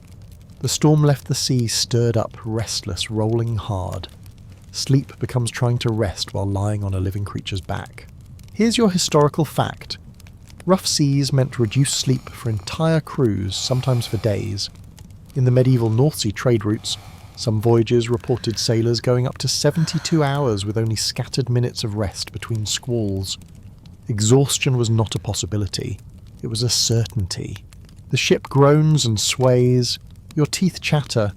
The storm left the sea stirred up, restless, rolling hard. Sleep becomes trying to rest while lying on a living creature's back. Here's your historical fact. Rough seas meant reduced sleep for entire crews, sometimes for days. In the medieval North Sea trade routes, some voyages reported sailors going up to 72 hours with only scattered minutes of rest between squalls. Exhaustion was not a possibility. It was a certainty. The ship groans and sways, your teeth chatter,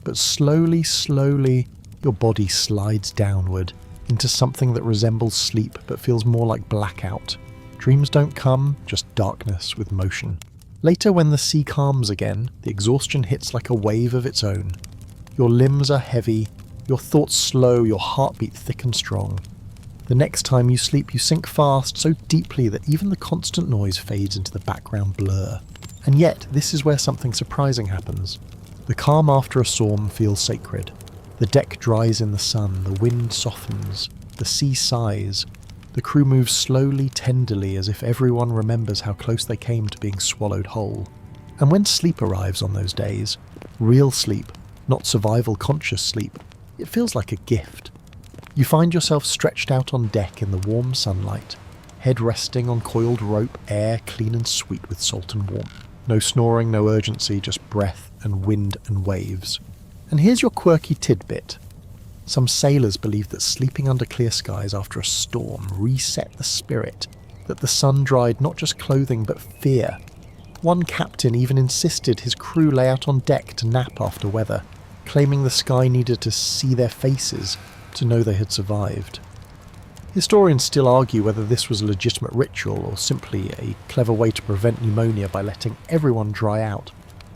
but slowly, your body slides downward into something that resembles sleep but feels more like blackout. Dreams don't come, just darkness with motion. Later, when the sea calms again, the exhaustion hits like a wave of its own. Your limbs are heavy, your thoughts slow, your heartbeat thick and strong. The next time you sleep, you sink fast, so deeply that even the constant noise fades into the background blur. And yet, this is where something surprising happens. The calm after a storm feels sacred. The deck dries in the sun, the wind softens, the sea sighs. The crew moves slowly, tenderly, as if everyone remembers how close they came to being swallowed whole. And when sleep arrives on those days, real sleep, not survival-conscious sleep, it feels like a gift. You find yourself stretched out on deck in the warm sunlight, head resting on coiled rope, air clean and sweet with salt and warmth. No snoring, no urgency, just breath and wind and waves. And here's your quirky tidbit. Some sailors believe that sleeping under clear skies after a storm reset the spirit, that the sun dried not just clothing but fear. One captain even insisted his crew lay out on deck to nap after weather, claiming the sky needed to see their faces to know they had survived. Historians still argue whether this was a legitimate ritual or simply a clever way to prevent pneumonia by letting everyone dry out.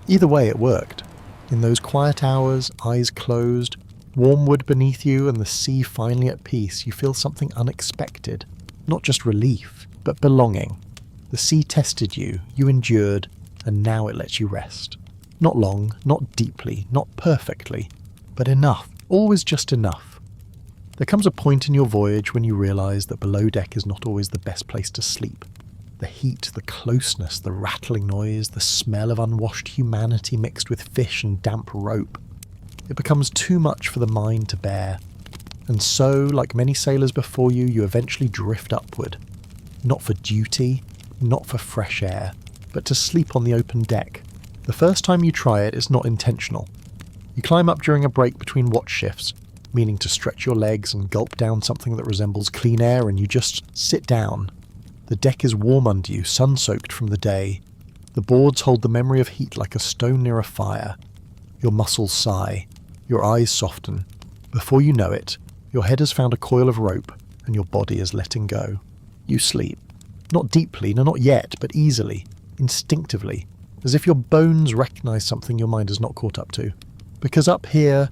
Either way, it worked. In those quiet hours, eyes closed, warm wood beneath you and the sea finally at peace, you feel something unexpected. Not just relief, but belonging. The sea tested you, you endured, and now it lets you rest. Not long, not deeply, not perfectly, but enough always just enough. There comes a point in your voyage when you realise that below deck is not always the best place to sleep. The heat, the closeness, the rattling noise, the smell of unwashed humanity mixed with fish and damp rope. It becomes too much for the mind to bear. And so, like many sailors before you, you eventually drift upward. Not for duty, not for fresh air, but to sleep on the open deck. The first time you try it, it's not intentional. You climb up during a break between watch shifts, meaning to stretch your legs and gulp down something that resembles clean air, and you just sit down. The deck is warm under you, sun-soaked from the day. The boards hold the memory of heat like a stone near a fire. Your muscles sigh. Your eyes soften. Before you know it, your head has found a coil of rope, and your body is letting go. You sleep. Not deeply, no, not yet, but easily, instinctively, as if your bones recognise something your mind has not caught up to. Because up here,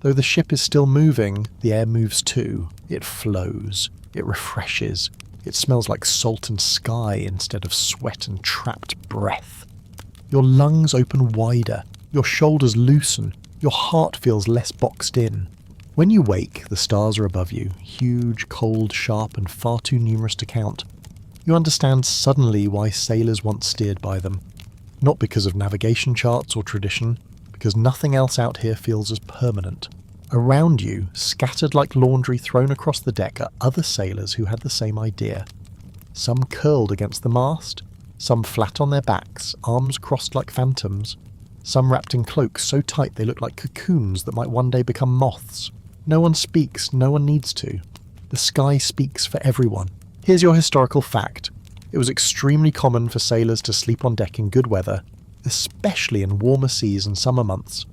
though the ship is still moving, the air moves too. It flows. It refreshes. It smells like salt and sky instead of sweat and trapped breath. Your lungs open wider. Your shoulders loosen. Your heart feels less boxed in. When you wake, the stars are above you, huge, cold, sharp, and far too numerous to count. You understand suddenly why sailors once steered by them. Not because of navigation charts or tradition, because nothing else out here feels as permanent. Around you, scattered like laundry thrown across the deck, are other sailors who had the same idea. Some curled against the mast, some flat on their backs, arms crossed like phantoms, some wrapped in cloaks so tight they look like cocoons that might one day become moths. No one speaks, no one needs to. The sky speaks for everyone. Here's your historical fact. It was extremely common for sailors to sleep on deck in good weather, especially in warmer seas and summer months.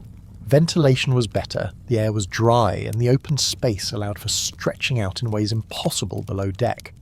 Ventilation was better, the air was dry, and the open space allowed for stretching out in ways impossible below deck.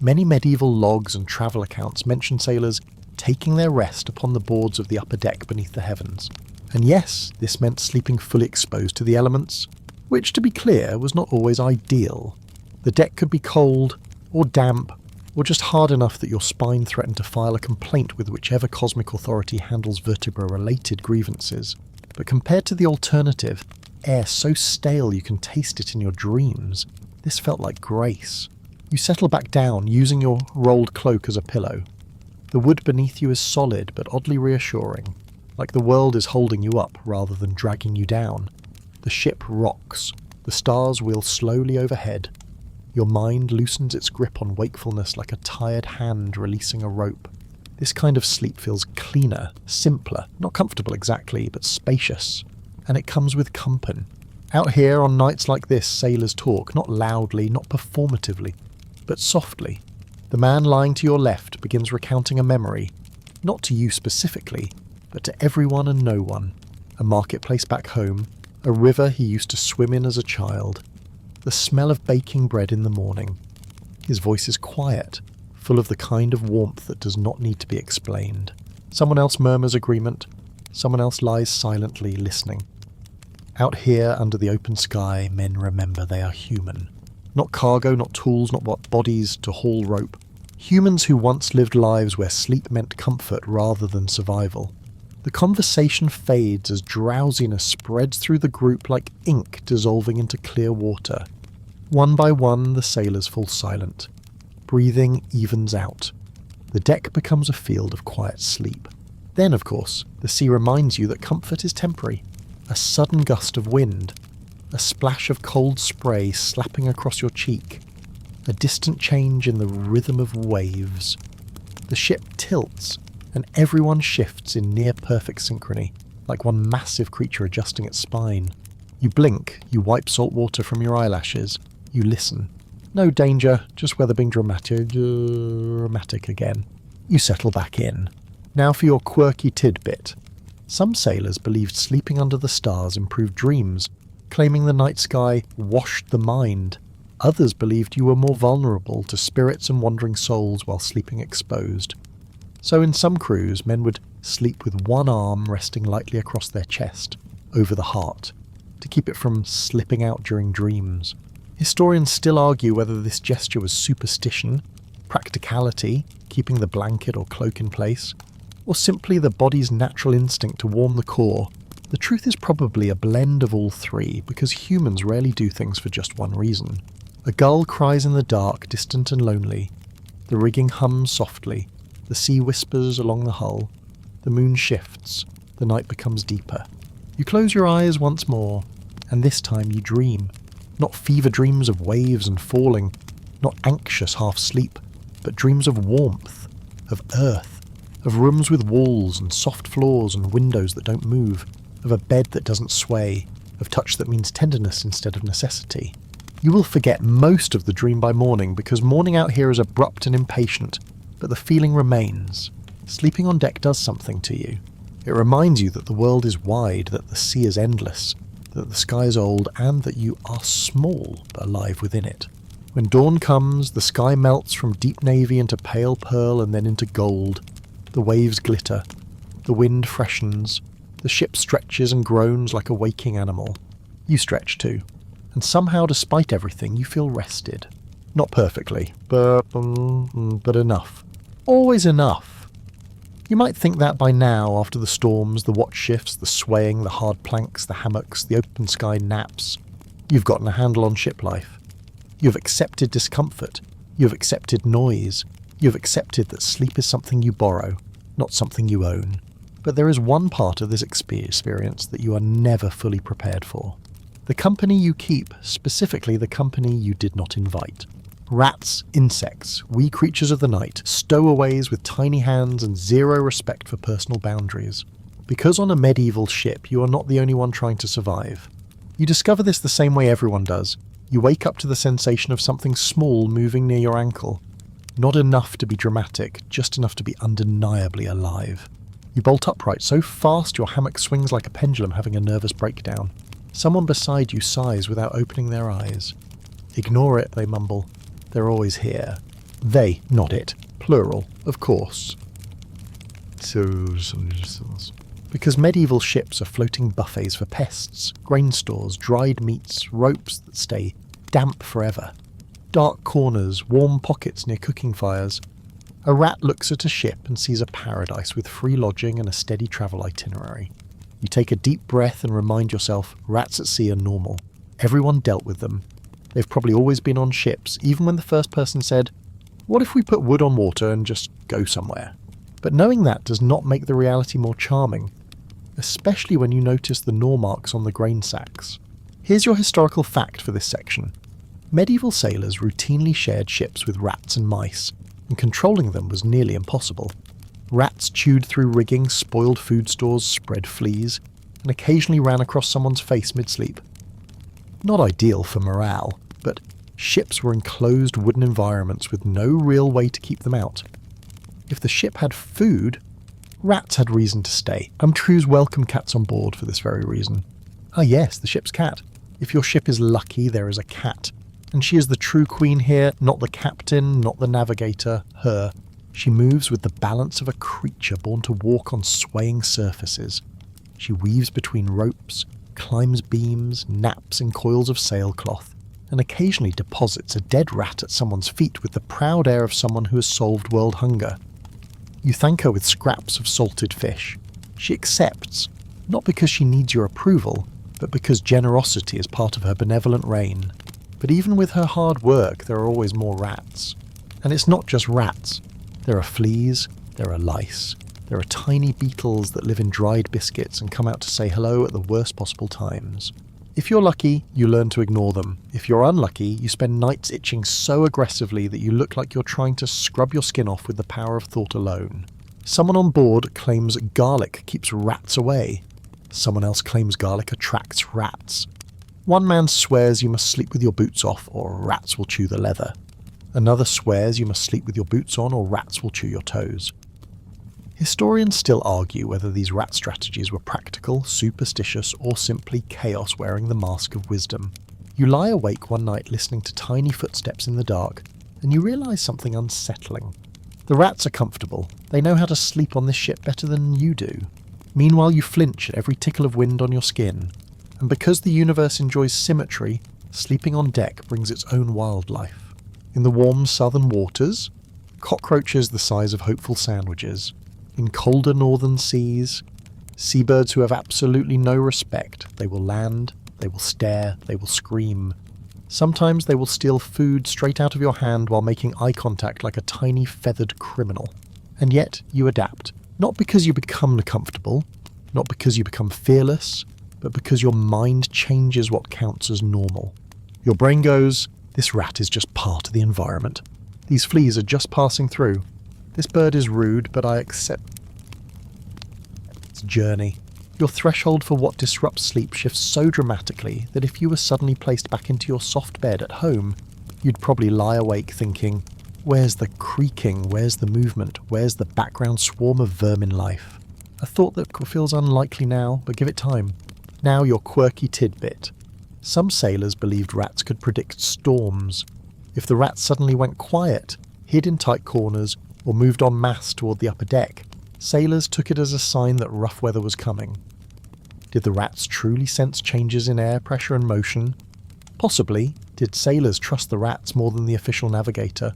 Many medieval logs and travel accounts mention sailors taking their rest upon the boards of the upper deck beneath the heavens. And yes, this meant sleeping fully exposed to the elements, which, to be clear, was not always ideal. The deck could be cold, or damp, or just hard enough that your spine threatened to file a complaint with whichever cosmic authority handles vertebra-related grievances. But compared to the alternative, air so stale you can taste it in your dreams, this felt like grace. You settle back down, using your rolled cloak as a pillow. The wood beneath you is solid but oddly reassuring, like the world is holding you up rather than dragging you down. The ship rocks. The stars wheel slowly overhead. Your mind loosens its grip on wakefulness like a tired hand releasing a rope. This kind of sleep feels cleaner, simpler, not comfortable exactly, but spacious. And it comes with company. Out here on nights like this, sailors talk, not loudly, not performatively, but softly. The man lying to your left begins recounting a memory, not to you specifically, but to everyone and no one. A marketplace back home, a river he used to swim in as a child, the smell of baking bread in the morning. His voice is quiet, full of the kind of warmth that does not need to be explained. Someone else murmurs agreement, someone else lies silently listening. Out here under the open sky, men remember they are human. Not cargo, not tools, not what bodies to haul rope. Humans who once lived lives where sleep meant comfort rather than survival. The conversation fades as drowsiness spreads through the group like ink dissolving into clear water. One by one, the sailors fall silent. Breathing evens out. The deck becomes a field of quiet sleep. Then, of course, the sea reminds you that comfort is temporary. A sudden gust of wind. A splash of cold spray slapping across your cheek. A distant change in the rhythm of waves. The ship tilts, and everyone shifts in near-perfect synchrony, like one massive creature adjusting its spine. You blink, you wipe salt water from your eyelashes, you listen. No danger, just weather being dramatic again. You settle back in. Now for your quirky tidbit. Some sailors believed sleeping under the stars improved dreams, claiming the night sky washed the mind. Others believed you were more vulnerable to spirits and wandering souls while sleeping exposed. So in some crews, men would sleep with one arm resting lightly across their chest, over the heart, to keep it from slipping out during dreams. Historians still argue whether this gesture was superstition, practicality, keeping the blanket or cloak in place, or simply the body's natural instinct to warm the core, The truth is probably a blend of all three, because humans rarely do things for just one reason. A gull cries in the dark, distant and lonely. The rigging hums softly. The sea whispers along the hull. The moon shifts. The night becomes deeper. You close your eyes once more, and this time you dream. Not fever dreams of waves and falling, not anxious half-sleep, but dreams of warmth, of earth, of rooms with walls and soft floors and windows that don't move, of a bed that doesn't sway, of touch that means tenderness instead of necessity. You will forget most of the dream by morning, because morning out here is abrupt and impatient, but the feeling remains. Sleeping on deck does something to you. It reminds you that the world is wide, that the sea is endless, that the sky is old, and that you are small but alive within it. When dawn comes, the sky melts from deep navy into pale pearl and then into gold. The waves glitter. The wind freshens. The ship stretches and groans like a waking animal. You stretch too. And somehow, despite everything, you feel rested. Not perfectly, but enough. Always enough. You might think that by now, after the storms, the watch shifts, the swaying, the hard planks, the hammocks, the open sky naps. You've gotten a handle on ship life. You've accepted discomfort. You've accepted noise. You've accepted that sleep is something you borrow, not something you own. But there is one part of this experience that you are never fully prepared for. The company you keep, specifically the company you did not invite. Rats, insects, wee creatures of the night, stowaways with tiny hands and zero respect for personal boundaries. Because on a medieval ship, you are not the only one trying to survive. You discover this the same way everyone does. You wake up to the sensation of something small moving near your ankle. Not enough to be dramatic, just enough to be undeniably alive. You bolt upright so fast your hammock swings like a pendulum having a nervous breakdown. Someone beside you sighs without opening their eyes. Ignore it, they mumble. They're always here. They, not it. Plural, of course. Because medieval ships are floating buffets for pests, grain stores, dried meats, ropes that stay damp forever. Dark corners, warm pockets near cooking fires. A rat looks at a ship and sees a paradise with free lodging and a steady travel itinerary. You take a deep breath and remind yourself, rats at sea are normal. Everyone dealt with them. They've probably always been on ships, even when the first person said, "What if we put wood on water and just go somewhere?" But knowing that does not make the reality more charming, especially when you notice the gnaw marks on the grain sacks. Here's your historical fact for this section. Medieval sailors routinely shared ships with rats and mice, and controlling them was nearly impossible. Rats chewed through rigging, spoiled food stores, spread fleas, and occasionally ran across someone's face mid-sleep. Not ideal for morale, but ships were enclosed wooden environments with no real way to keep them out. If the ship had food, rats had reason to stay. Trews welcome cats on board for this very reason. Ah yes, the ship's cat. If your ship is lucky, there is a cat. And she is the true queen here, not the captain, not the navigator, her. She moves with the balance of a creature born to walk on swaying surfaces. She weaves between ropes, climbs beams, naps in coils of sailcloth, and occasionally deposits a dead rat at someone's feet with the proud air of someone who has solved world hunger. You thank her with scraps of salted fish. She accepts, not because she needs your approval, but because generosity is part of her benevolent reign. But even with her hard work, there are always more rats. And it's not just rats. There are fleas, there are lice, there are tiny beetles that live in dried biscuits and come out to say hello at the worst possible times. If you're lucky, you learn to ignore them. If you're unlucky, you spend nights itching so aggressively that you look like you're trying to scrub your skin off with the power of thought alone. Someone on board claims garlic keeps rats away. Someone else claims garlic attracts rats. One man swears you must sleep with your boots off or rats will chew the leather. Another swears you must sleep with your boots on or rats will chew your toes. Historians still argue whether these rat strategies were practical, superstitious, or simply chaos wearing the mask of wisdom. You lie awake one night listening to tiny footsteps in the dark, and you realise something unsettling. The rats are comfortable. They know how to sleep on this ship better than you do. Meanwhile, you flinch at every tickle of wind on your skin. And because the universe enjoys symmetry, sleeping on deck brings its own wildlife. In the warm southern waters, cockroaches the size of hopeful sandwiches. In colder northern seas, Seabirds who have absolutely no respect. They will land, they will stare, they will scream. Sometimes they will steal food straight out of your hand while making eye contact like a tiny feathered criminal. And yet you adapt. Not because you become comfortable, not because you become fearless, but because your mind changes what counts as normal. Your brain goes, this rat is just part of the environment. These fleas are just passing through. This bird is rude, but I accept its journey. Your threshold for what disrupts sleep shifts so dramatically that if you were suddenly placed back into your soft bed at home, you'd probably lie awake thinking, where's the creaking, where's the movement, where's the background swarm of vermin life? A thought that feels unlikely now, but give it time. Now your quirky tidbit. Some sailors believed rats could predict storms. If the rats suddenly went quiet, hid in tight corners, or moved en masse toward the upper deck, sailors took it as a sign that rough weather was coming. Did the rats truly sense changes in air pressure and motion? Possibly. Did sailors trust the rats more than the official navigator?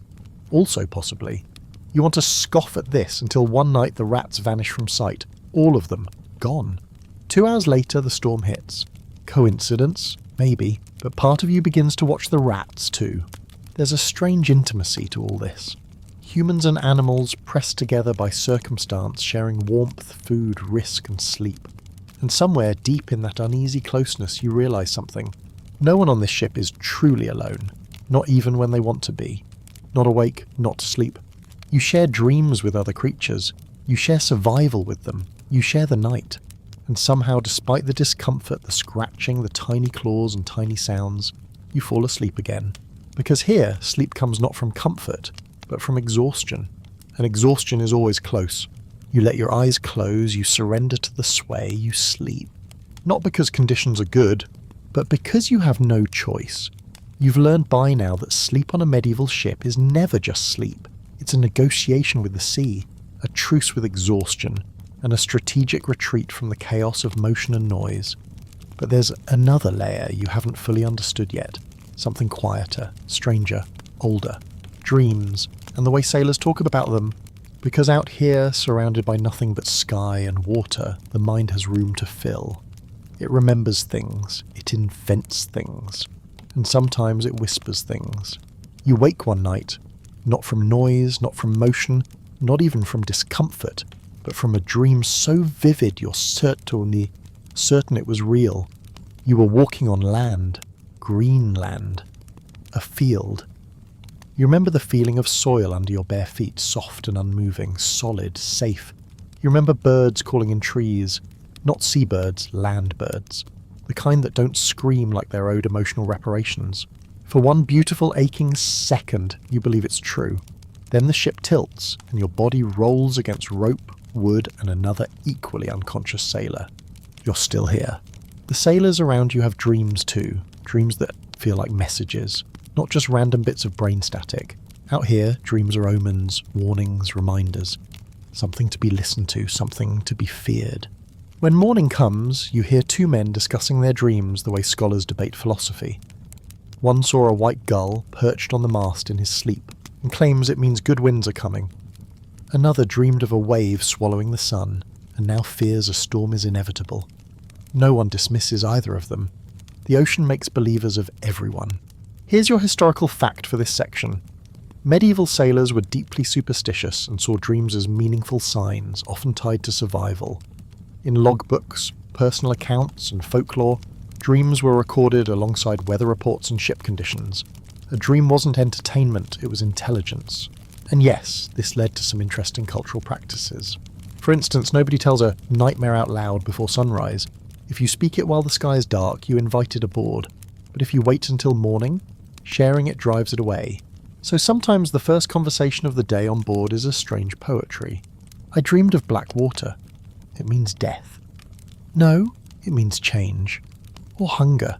Also possibly. You want to scoff at this until one night the rats vanish from sight. All of them. Gone. 2 hours later the storm hits. Coincidence? Maybe. But part of you begins to watch the rats too. There's a strange intimacy to all this. Humans and animals pressed together by circumstance, sharing warmth, food, risk and sleep. And somewhere deep in that uneasy closeness you realise something. No one on this ship is truly alone. Not even when they want to be. Not awake, not asleep. You share dreams with other creatures. You share survival with them. You share the night. And somehow, despite the discomfort, the scratching, the tiny claws and tiny sounds, you fall asleep again. Because here, sleep comes not from comfort, but from exhaustion. And exhaustion is always close. You let your eyes close, you surrender to the sway, you sleep. Not because conditions are good, but because you have no choice. You've learned by now that sleep on a medieval ship is never just sleep. It's a negotiation with the sea, a truce with exhaustion, and a strategic retreat from the chaos of motion and noise. But there's another layer you haven't fully understood yet. Something quieter, stranger, older. Dreams, and the way sailors talk about them. Because out here, surrounded by nothing but sky and water, the mind has room to fill. It remembers things. It invents things. And sometimes it whispers things. You wake one night, not from noise, not from motion, not even from discomfort, but from a dream so vivid you're certain it was real. You were walking on land, green land, a field. You remember the feeling of soil under your bare feet, soft and unmoving, solid, safe. You remember birds calling in trees, not seabirds, land birds. The kind that don't scream like they're owed emotional reparations. For one beautiful aching second, you believe it's true. Then the ship tilts, and your body rolls against rope, wood, and another equally unconscious sailor. You're still here. The sailors around you have dreams too, dreams that feel like messages, not just random bits of brain static. Out here, dreams are omens, warnings, reminders. Something to be listened to, something to be feared. When morning comes, you hear 2 men discussing their dreams the way scholars debate philosophy. One saw a white gull perched on the mast in his sleep, and claims it means good winds are coming. Another dreamed of a wave swallowing the sun, and now fears a storm is inevitable. No one dismisses either of them. The ocean makes believers of everyone. Here's your historical fact for this section. Medieval sailors were deeply superstitious and saw dreams as meaningful signs, often tied to survival. In logbooks, personal accounts, and folklore, dreams were recorded alongside weather reports and ship conditions. A dream wasn't entertainment, it was intelligence. And yes, this led to some interesting cultural practices. For instance, nobody tells a nightmare out loud before sunrise. If you speak it while the sky is dark, you invite it aboard. But if you wait until morning, sharing it drives it away. So sometimes the first conversation of the day on board is a strange poetry. I dreamed of black water. It means death. No, it means change. Or hunger.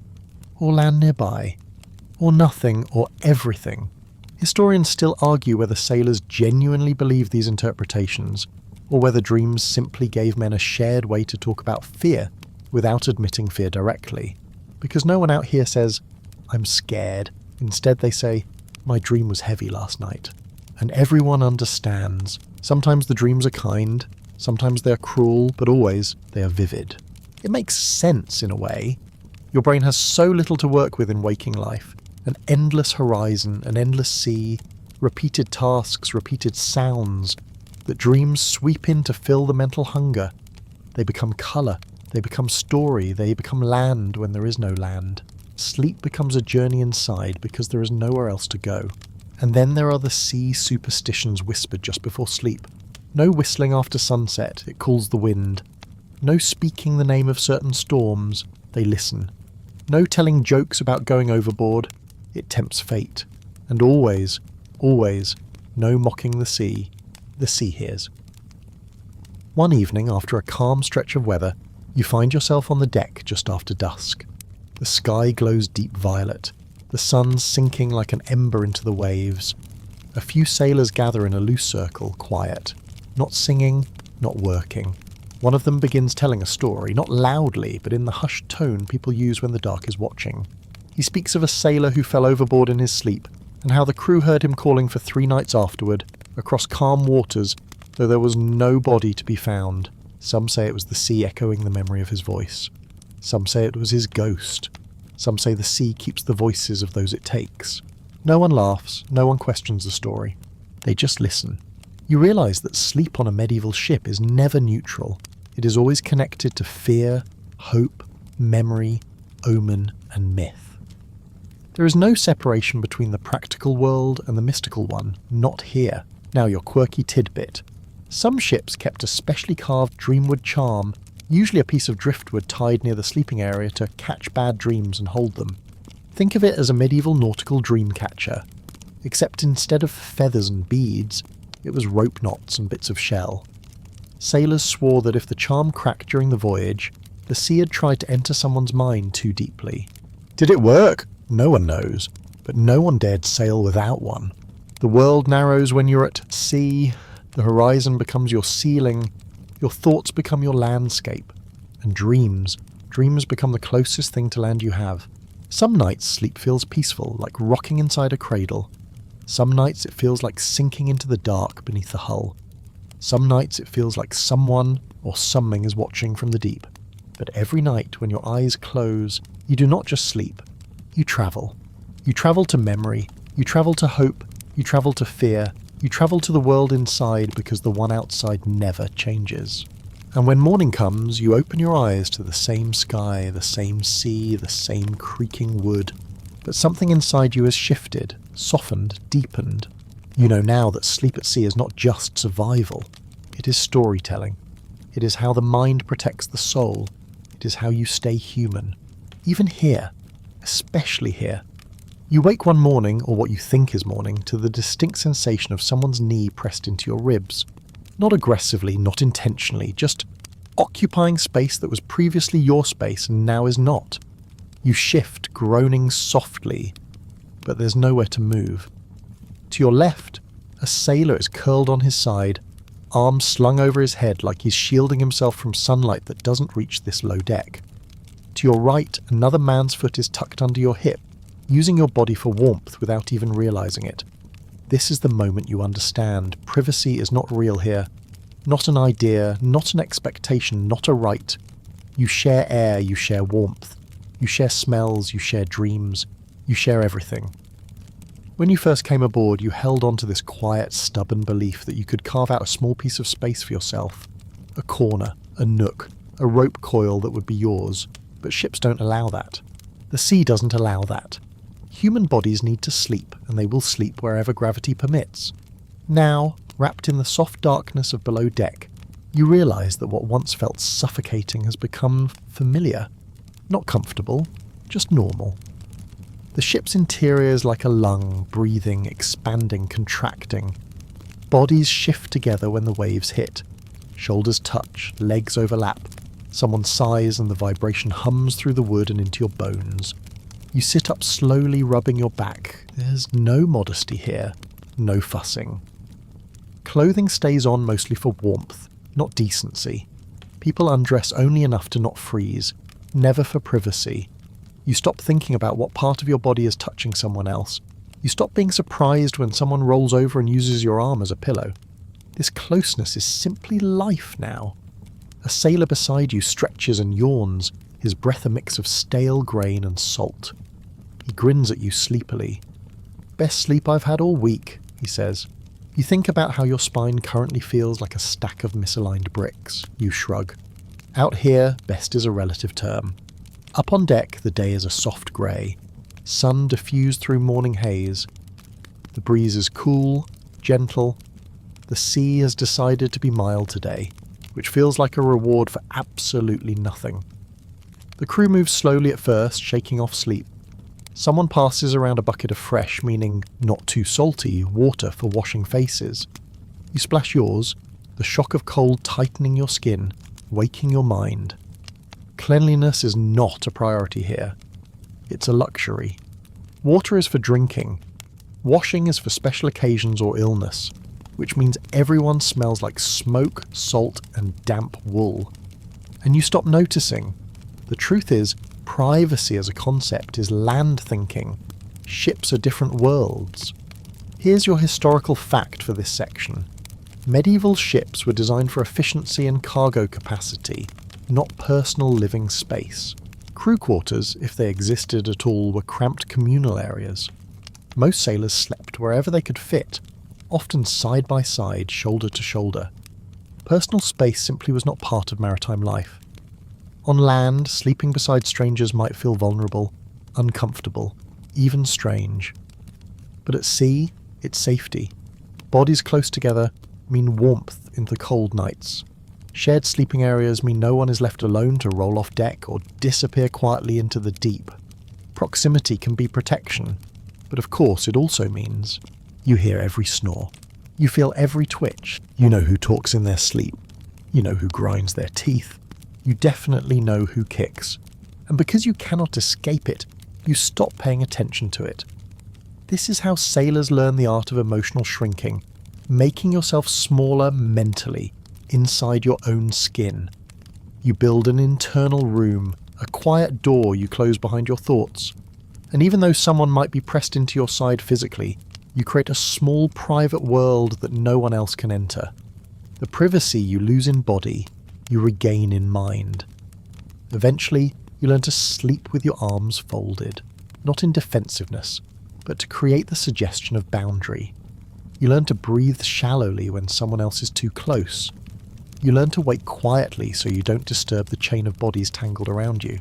Or land nearby. Or nothing, or everything. Historians still argue whether sailors genuinely believed these interpretations, or whether dreams simply gave men a shared way to talk about fear without admitting fear directly. Because no one out here says, I'm scared. Instead they say, my dream was heavy last night. And everyone understands. Sometimes the dreams are kind, Sometimes they are cruel, but always they are vivid. It makes sense in a way. Your brain has so little to work with in waking life. An endless horizon, an endless sea, repeated tasks, repeated sounds, that dreams sweep in to fill the mental hunger. They become colour, they become story, they become land when there is no land. Sleep becomes a journey inside because there is nowhere else to go. And then there are the sea superstitions whispered just before sleep. No whistling after sunset, it cools the wind. No speaking the name of certain storms, they listen. No telling jokes about going overboard, it tempts fate. And always, always, no mocking the sea hears. One evening, after a calm stretch of weather, you find yourself on the deck just after dusk. The sky glows deep violet, the sun sinking like an ember into the waves. A few sailors gather in a loose circle, quiet, not singing, not working. One of them begins telling a story, not loudly, but in the hushed tone people use when the dark is watching. He speaks of a sailor who fell overboard in his sleep, and how the crew heard him calling for 3 nights afterward, across calm waters, though there was no body to be found. Some say it was the sea echoing the memory of his voice. Some say it was his ghost. Some say the sea keeps the voices of those it takes. No one laughs, no one questions the story. They just listen. You realise that sleep on a medieval ship is never neutral. It is always connected to fear, hope, memory, omen, and myth. There is no separation between the practical world and the mystical one, not here. Now your quirky tidbit. Some ships kept a specially carved dreamwood charm, usually a piece of driftwood tied near the sleeping area to catch bad dreams and hold them. Think of it as a medieval nautical dream catcher, except instead of feathers and beads, it was rope knots and bits of shell. Sailors swore that if the charm cracked during the voyage, the sea had tried to enter someone's mind too deeply. Did it work? No one knows, but no one dared sail without one. The world narrows when you're at sea, the horizon becomes your ceiling, your thoughts become your landscape, and dreams become the closest thing to land you have. Some nights sleep feels peaceful, like rocking inside a cradle. Some nights it feels like sinking into the dark beneath the hull. Some nights it feels like someone or something is watching from the deep. But every night when your eyes close, you do not just sleep. You travel. You travel to memory. You travel to hope. You travel to fear. You travel to the world inside because the one outside never changes. And when morning comes, you open your eyes to the same sky, the same sea, the same creaking wood. But something inside you has shifted, softened, deepened. You know now that sleep at sea is not just survival. It is storytelling. It is how the mind protects the soul. It is how you stay human. Even here, especially here. You wake one morning, or what you think is morning, to the distinct sensation of someone's knee pressed into your ribs. Not aggressively, not intentionally, just occupying space that was previously your space and now is not. You shift, groaning softly, but there's nowhere to move. To your left, a sailor is curled on his side, arms slung over his head like he's shielding himself from sunlight that doesn't reach this low deck. To your right, another man's foot is tucked under your hip, using your body for warmth without even realizing it. This is the moment you understand. Privacy is not real here. Not an idea, not an expectation, not a right. You share air, you share warmth. You share smells, you share dreams. You share everything. When you first came aboard, you held on to this quiet, stubborn belief that you could carve out a small piece of space for yourself. A corner, a nook, a rope coil that would be yours. But ships don't allow that. The sea doesn't allow that. Human bodies need to sleep, and they will sleep wherever gravity permits. Now, wrapped in the soft darkness of below deck, you realise that what once felt suffocating has become familiar. Not comfortable, just normal. The ship's interior is like a lung, breathing, expanding, contracting. Bodies shift together when the waves hit. Shoulders touch, legs overlap. Someone sighs and the vibration hums through the wood and into your bones. You sit up slowly, rubbing your back. There's no modesty here, no fussing. Clothing stays on mostly for warmth, not decency. People undress only enough to not freeze, never for privacy. You stop thinking about what part of your body is touching someone else. You stop being surprised when someone rolls over and uses your arm as a pillow. This closeness is simply life now. A sailor beside you stretches and yawns, his breath a mix of stale grain and salt. He grins at you sleepily. "Best sleep I've had all week," he says. You think about how your spine currently feels like a stack of misaligned bricks. You shrug. Out here, best is a relative term. Up on deck, the day is a soft grey. Sun diffused through morning haze. The breeze is cool, gentle. The sea has decided to be mild today, which feels like a reward for absolutely nothing. The crew moves slowly at first, shaking off sleep. Someone passes around a bucket of fresh, meaning not too salty, water for washing faces. You splash yours, the shock of cold tightening your skin, waking your mind. Cleanliness is not a priority here. It's a luxury. Water is for drinking. Washing is for special occasions or illness, which means everyone smells like smoke, salt, and damp wool. And you stop noticing. The truth is, privacy as a concept is land thinking. Ships are different worlds. Here's your historical fact for this section. Medieval ships were designed for efficiency and cargo capacity, not personal living space. Crew quarters, if they existed at all, were cramped communal areas. Most sailors slept wherever they could fit, often side by side, shoulder to shoulder. Personal space simply was not part of maritime life. On land, sleeping beside strangers might feel vulnerable, uncomfortable, even strange. But at sea, it's safety. Bodies close together mean warmth in the cold nights. Shared sleeping areas mean no one is left alone to roll off deck or disappear quietly into the deep. Proximity can be protection, but of course it also means you hear every snore. You feel every twitch. You know who talks in their sleep. You know who grinds their teeth. You definitely know who kicks. And because you cannot escape it, you stop paying attention to it. This is how sailors learn the art of emotional shrinking, making yourself smaller mentally, inside your own skin. You build an internal room, a quiet door you close behind your thoughts. And even though someone might be pressed into your side physically, you create a small private world that no one else can enter. The privacy you lose in body, you regain in mind. Eventually, you learn to sleep with your arms folded, not in defensiveness, but to create the suggestion of boundary. You learn to breathe shallowly when someone else is too close. You learn to wait quietly so you don't disturb the chain of bodies tangled around you.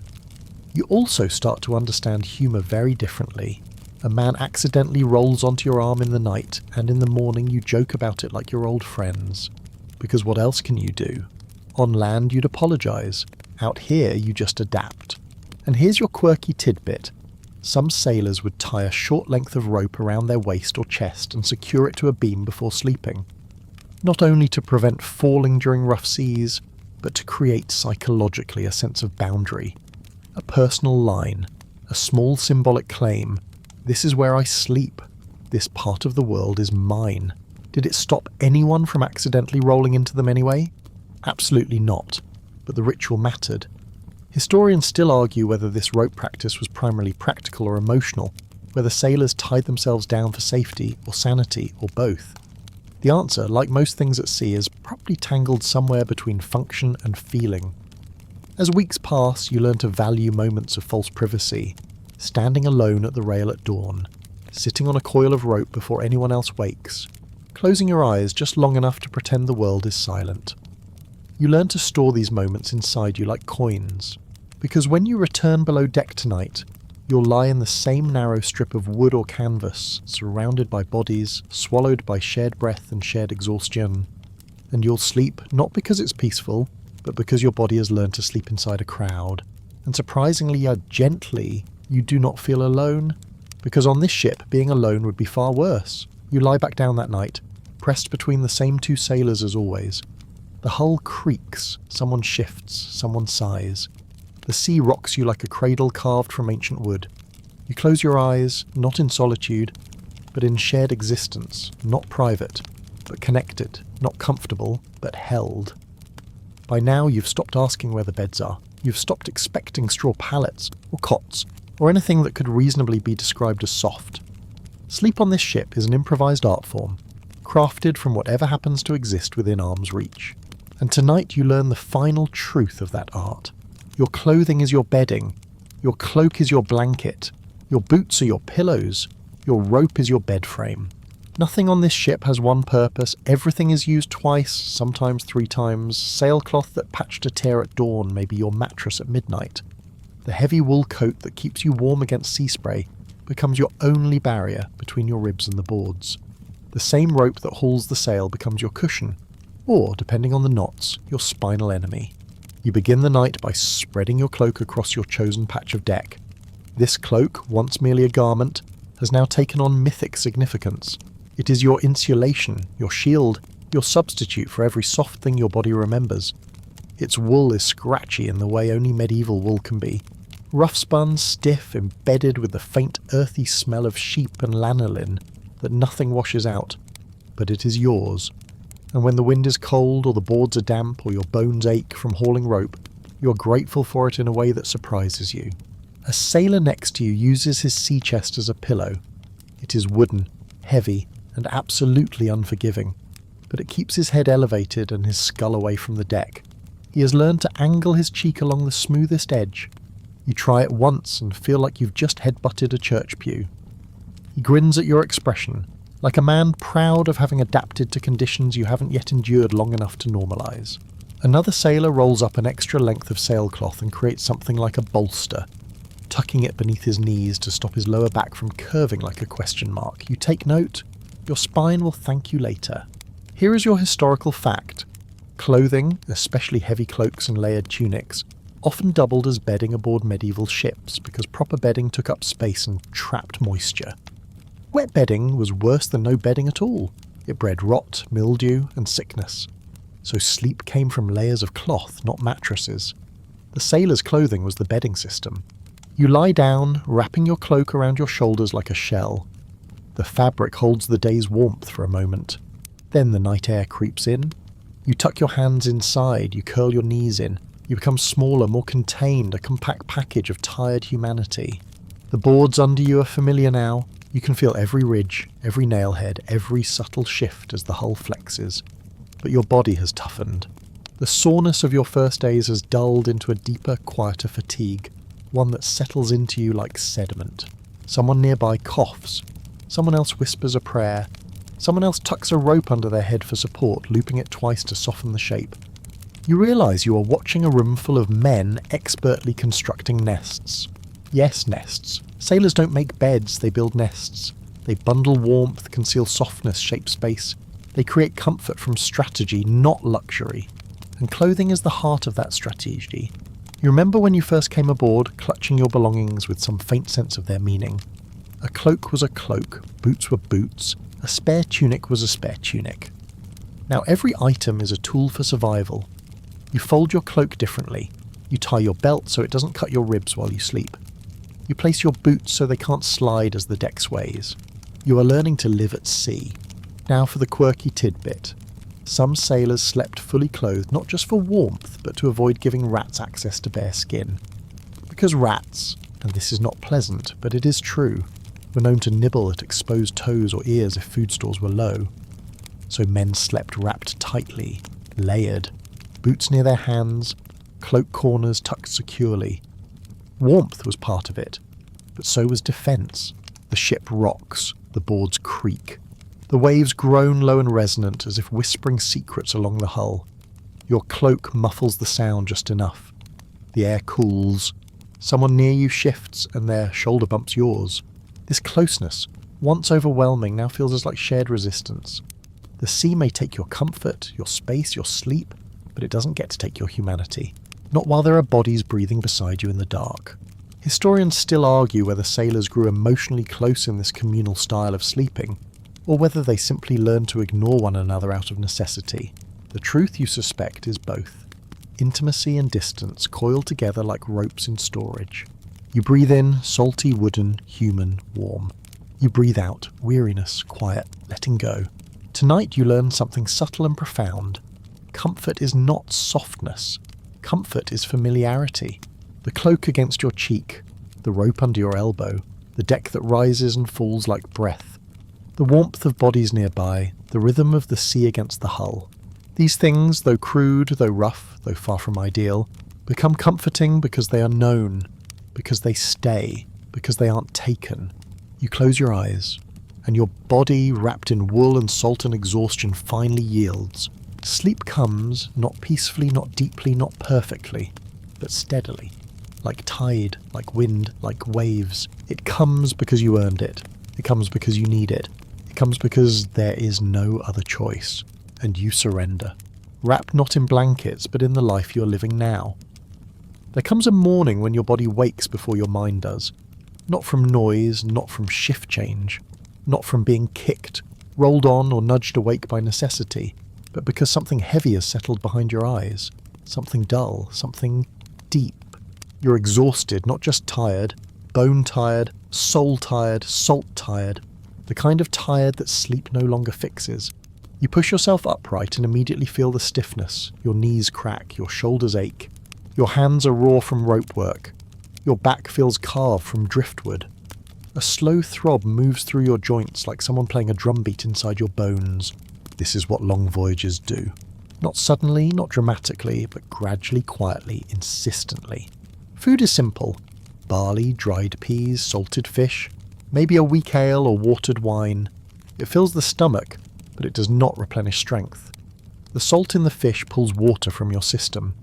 You also start to understand humour very differently. A man accidentally rolls onto your arm in the night, and in the morning you joke about it like you're old friends. Because what else can you do? On land you'd apologise. Out here you just adapt. And here's your quirky tidbit. Some sailors would tie a short length of rope around their waist or chest and secure it to a beam before sleeping. Not only to prevent falling during rough seas, but to create psychologically a sense of boundary. A personal line, a small symbolic claim. This is where I sleep. This part of the world is mine. Did it stop anyone from accidentally rolling into them anyway? Absolutely not, but the ritual mattered. Historians still argue whether this rope practice was primarily practical or emotional, whether sailors tied themselves down for safety or sanity or both. The answer, like most things at sea, is probably tangled somewhere between function and feeling. As weeks pass, you learn to value moments of false privacy, standing alone at the rail at dawn, sitting on a coil of rope before anyone else wakes, closing your eyes just long enough to pretend the world is silent. You learn to store these moments inside you like coins, because when you return below deck tonight, you'll lie in the same narrow strip of wood or canvas, surrounded by bodies, swallowed by shared breath and shared exhaustion. And you'll sleep not because it's peaceful, but because your body has learned to sleep inside a crowd. And surprisingly yet gently, you do not feel alone, because on this ship, being alone would be far worse. You lie back down that night, pressed between the same two sailors as always. The hull creaks, someone shifts, someone sighs. The sea rocks you like a cradle carved from ancient wood. You close your eyes, not in solitude, but in shared existence, not private, but connected, not comfortable, but held. By now you've stopped asking where the beds are. You've stopped expecting straw pallets, or cots, or anything that could reasonably be described as soft. Sleep on this ship is an improvised art form. crafted from whatever happens to exist within arm's reach. And tonight you learn the final truth of that art. Your clothing is your bedding, your cloak is your blanket, your boots are your pillows, your rope is your bed frame. Nothing on this ship has one purpose, everything is used twice, sometimes 3 times. Sailcloth that patched a tear at dawn may be your mattress at midnight. The heavy wool coat that keeps you warm against sea spray becomes your only barrier between your ribs and the boards. The same rope that hauls the sail becomes your cushion, or, depending on the knots, your spinal enemy. You begin the night by spreading your cloak across your chosen patch of deck. This cloak, once merely a garment, has now taken on mythic significance. It is your insulation, your shield, your substitute for every soft thing your body remembers. Its wool is scratchy in the way only medieval wool can be. Rough spun, stiff, embedded with the faint earthy smell of sheep and lanolin that nothing washes out. But it is yours. And when the wind is cold or the boards are damp or your bones ache from hauling rope, you're grateful for it in a way that surprises you. A sailor next to you uses his sea chest as a pillow. It is wooden, heavy, and absolutely unforgiving, but it keeps his head elevated and his skull away from the deck. He has learned to angle his cheek along the smoothest edge. You try it once and feel like you've just headbutted a church pew. He grins at your expression, like a man proud of having adapted to conditions you haven't yet endured long enough to normalise. Another sailor rolls up an extra length of sailcloth and creates something like a bolster, tucking it beneath his knees to stop his lower back from curving like a question mark. You take note. Your spine will thank you later. Here is your historical fact. Clothing, especially heavy cloaks and layered tunics, often doubled as bedding aboard medieval ships because proper bedding took up space and trapped moisture. Wet bedding was worse than no bedding at all. It bred rot, mildew, and sickness. So sleep came from layers of cloth, not mattresses. The sailor's clothing was the bedding system. You lie down, wrapping your cloak around your shoulders like a shell. The fabric holds the day's warmth for a moment. Then the night air creeps in. You tuck your hands inside, you curl your knees in. You become smaller, more contained, a compact package of tired humanity. The boards under you are familiar now. You can feel every ridge, every nailhead, every subtle shift as the hull flexes. But your body has toughened. The soreness of your first days has dulled into a deeper, quieter fatigue, one that settles into you like sediment. Someone nearby coughs. Someone else whispers a prayer. Someone else tucks a rope under their head for support, looping it twice to soften the shape. You realise you are watching a room full of men expertly constructing nests. Yes, nests. Sailors don't make beds, they build nests. They bundle warmth, conceal softness, shape space. They create comfort from strategy, not luxury. And clothing is the heart of that strategy. You remember when you first came aboard, clutching your belongings with some faint sense of their meaning. A cloak was a cloak, boots were boots, a spare tunic was a spare tunic. Now every item is a tool for survival. You fold your cloak differently. You tie your belt so it doesn't cut your ribs while you sleep. You place your boots so they can't slide as the deck sways. You are learning to live at sea. Now for the quirky tidbit. Some sailors slept fully clothed not just for warmth, but to avoid giving rats access to bare skin. Because rats, and this is not pleasant, but it is true, were known to nibble at exposed toes or ears if food stores were low. So men slept wrapped tightly, layered, boots near their hands, cloak corners tucked securely. Warmth was part of it, but so was defence. The ship rocks, the boards creak. The waves groan low and resonant as if whispering secrets along the hull. Your cloak muffles the sound just enough. The air cools. Someone near you shifts and their shoulder bumps yours. This closeness, once overwhelming, now feels as like shared resistance. The sea may take your comfort, your space, your sleep, but it doesn't get to take your humanity. Not while there are bodies breathing beside you in the dark. Historians still argue whether sailors grew emotionally close in this communal style of sleeping, or whether they simply learned to ignore one another out of necessity. The truth, you suspect, is both. Intimacy and distance coiled together like ropes in storage. You breathe in, salty, wooden, human, warm. You breathe out, weariness, quiet, letting go. Tonight you learn something subtle and profound. Comfort is not softness. Comfort is familiarity. The cloak against your cheek, the rope under your elbow, the deck that rises and falls like breath. The warmth of bodies nearby, the rhythm of the sea against the hull. These things, though crude, though rough, though far from ideal, become comforting because they are known, because they stay, because they aren't taken. You close your eyes, and your body, wrapped in wool and salt and exhaustion, finally yields. Sleep comes, not peacefully, not deeply, not perfectly, but steadily. Like tide, like wind, like waves. It comes because you earned it. It comes because you need it. It comes because there is no other choice, and you surrender. Wrapped not in blankets, but in the life you're living now. There comes a morning when your body wakes before your mind does. Not from noise, not from shift change, not from being kicked, rolled on or nudged awake by necessity, but because something heavy has settled behind your eyes. Something dull, something deep. You're exhausted, not just tired, bone tired, soul tired, salt tired, the kind of tired that sleep no longer fixes. You push yourself upright and immediately feel the stiffness. Your knees crack, your shoulders ache. Your hands are raw from rope work. Your back feels carved from driftwood. A slow throb moves through your joints like someone playing a drumbeat inside your bones. This is what long voyages do. Not suddenly, not dramatically, but gradually, quietly, insistently. Food is simple. Barley, dried peas, salted fish, maybe a weak ale or watered wine. It fills the stomach, but it does not replenish strength. The salt in the fish pulls water from your system.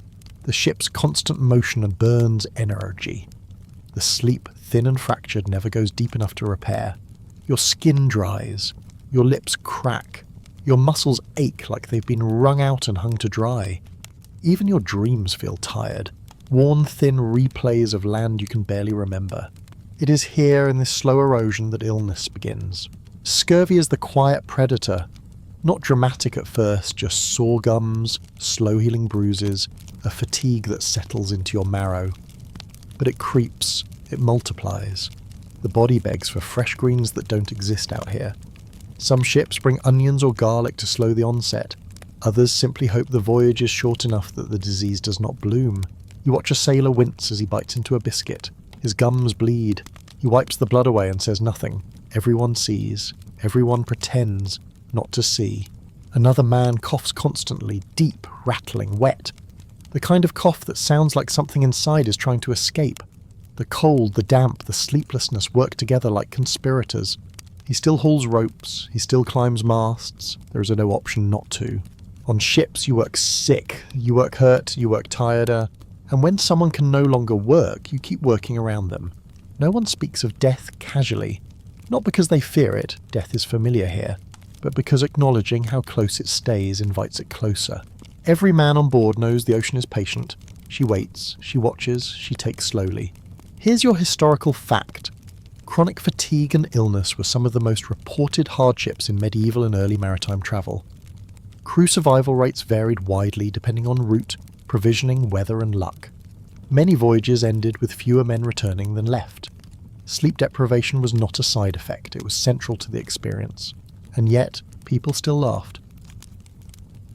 The ship's constant motion burns energy. The sleep, thin and fractured, never goes deep enough to repair. Your skin dries. Your lips crack. Your muscles ache like they've been wrung out and hung to dry. Even your dreams feel tired. Worn thin replays of land you can barely remember. It is here in this slow erosion that illness begins. Scurvy is the quiet predator. Not dramatic at first, just sore gums, slow-healing bruises, a fatigue that settles into your marrow. But it creeps, it multiplies. The body begs for fresh greens that don't exist out here. Some ships bring onions or garlic to slow the onset. Others simply hope the voyage is short enough that the disease does not bloom. You watch a sailor wince as he bites into a biscuit. His gums bleed. He wipes the blood away and says nothing. Everyone sees. Everyone pretends not to see. Another man coughs constantly, deep, rattling, wet. The kind of cough that sounds like something inside is trying to escape. The cold, the damp, the sleeplessness work together like conspirators. He still hauls ropes. He still climbs masts. There is no option not to. On ships, you work sick. You work hurt. You work tireder. And when someone can no longer work, you keep working around them. No one speaks of death casually. Not because they fear it, death is familiar here, but because acknowledging how close it stays invites it closer. Every man on board knows the ocean is patient. She waits, she watches, she takes slowly. Here's your historical fact. Chronic fatigue and illness were some of the most reported hardships in medieval and early maritime travel. Crew survival rates varied widely depending on route, provisioning, weather and luck. Many voyages ended with fewer men returning than left. Sleep deprivation was not a side effect, it was central to the experience. And yet, people still laughed.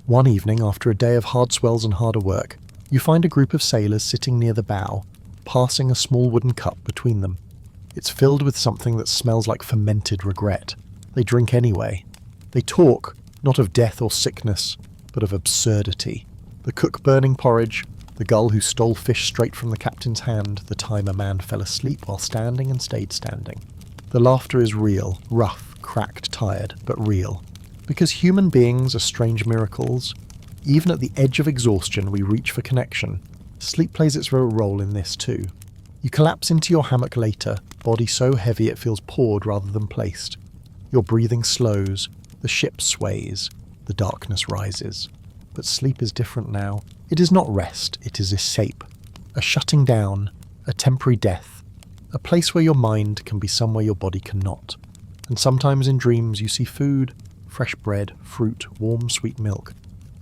One evening, after a day of hard swells and harder work, you find a group of sailors sitting near the bow, passing a small wooden cup between them. It's filled with something that smells like fermented regret. They drink anyway. They talk, not of death or sickness, but of absurdity. The cook burning porridge, the gull who stole fish straight from the captain's hand the time a man fell asleep while standing and stayed standing. The laughter is real, rough, cracked, tired, but real. Because human beings are strange miracles, even at the edge of exhaustion we reach for connection. Sleep plays its role in this too. You collapse into your hammock later, body so heavy it feels poured rather than placed. Your breathing slows, the ship sways, the darkness rises. But sleep is different now. It is not rest, it is escape. A shutting down, a temporary death. A place where your mind can be somewhere your body cannot. And sometimes in dreams you see food, fresh bread, fruit, warm sweet milk.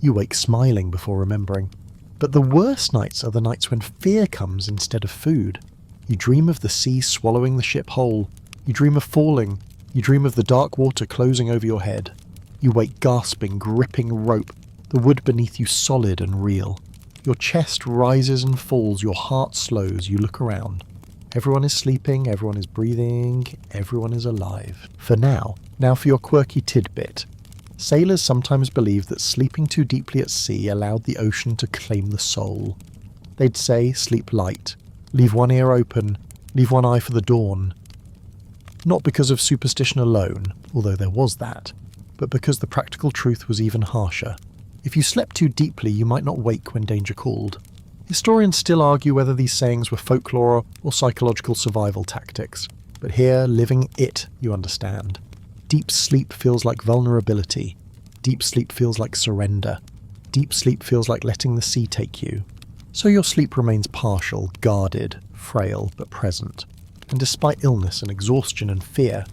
You wake smiling before remembering. But the worst nights are the nights when fear comes instead of food. You dream of the sea swallowing the ship whole. You dream of falling. You dream of the dark water closing over your head. You wake gasping, gripping rope, the wood beneath you solid and real. Your chest rises and falls, your heart slows, you look around. Everyone is sleeping, everyone is breathing, everyone is alive. For now, Now for your quirky tidbit. Sailors sometimes believed that sleeping too deeply at sea allowed the ocean to claim the soul. They'd say, sleep light, leave one ear open, leave one eye for the dawn. Not because of superstition alone, although there was that, but because the practical truth was even harsher. If you slept too deeply, you might not wake when danger called. Historians still argue whether these sayings were folklore or psychological survival tactics, but here, living it, you understand. Deep sleep feels like vulnerability. Deep sleep feels like surrender. Deep sleep feels like letting the sea take you. So your sleep remains partial, guarded, frail, but present. And despite illness and exhaustion and fear,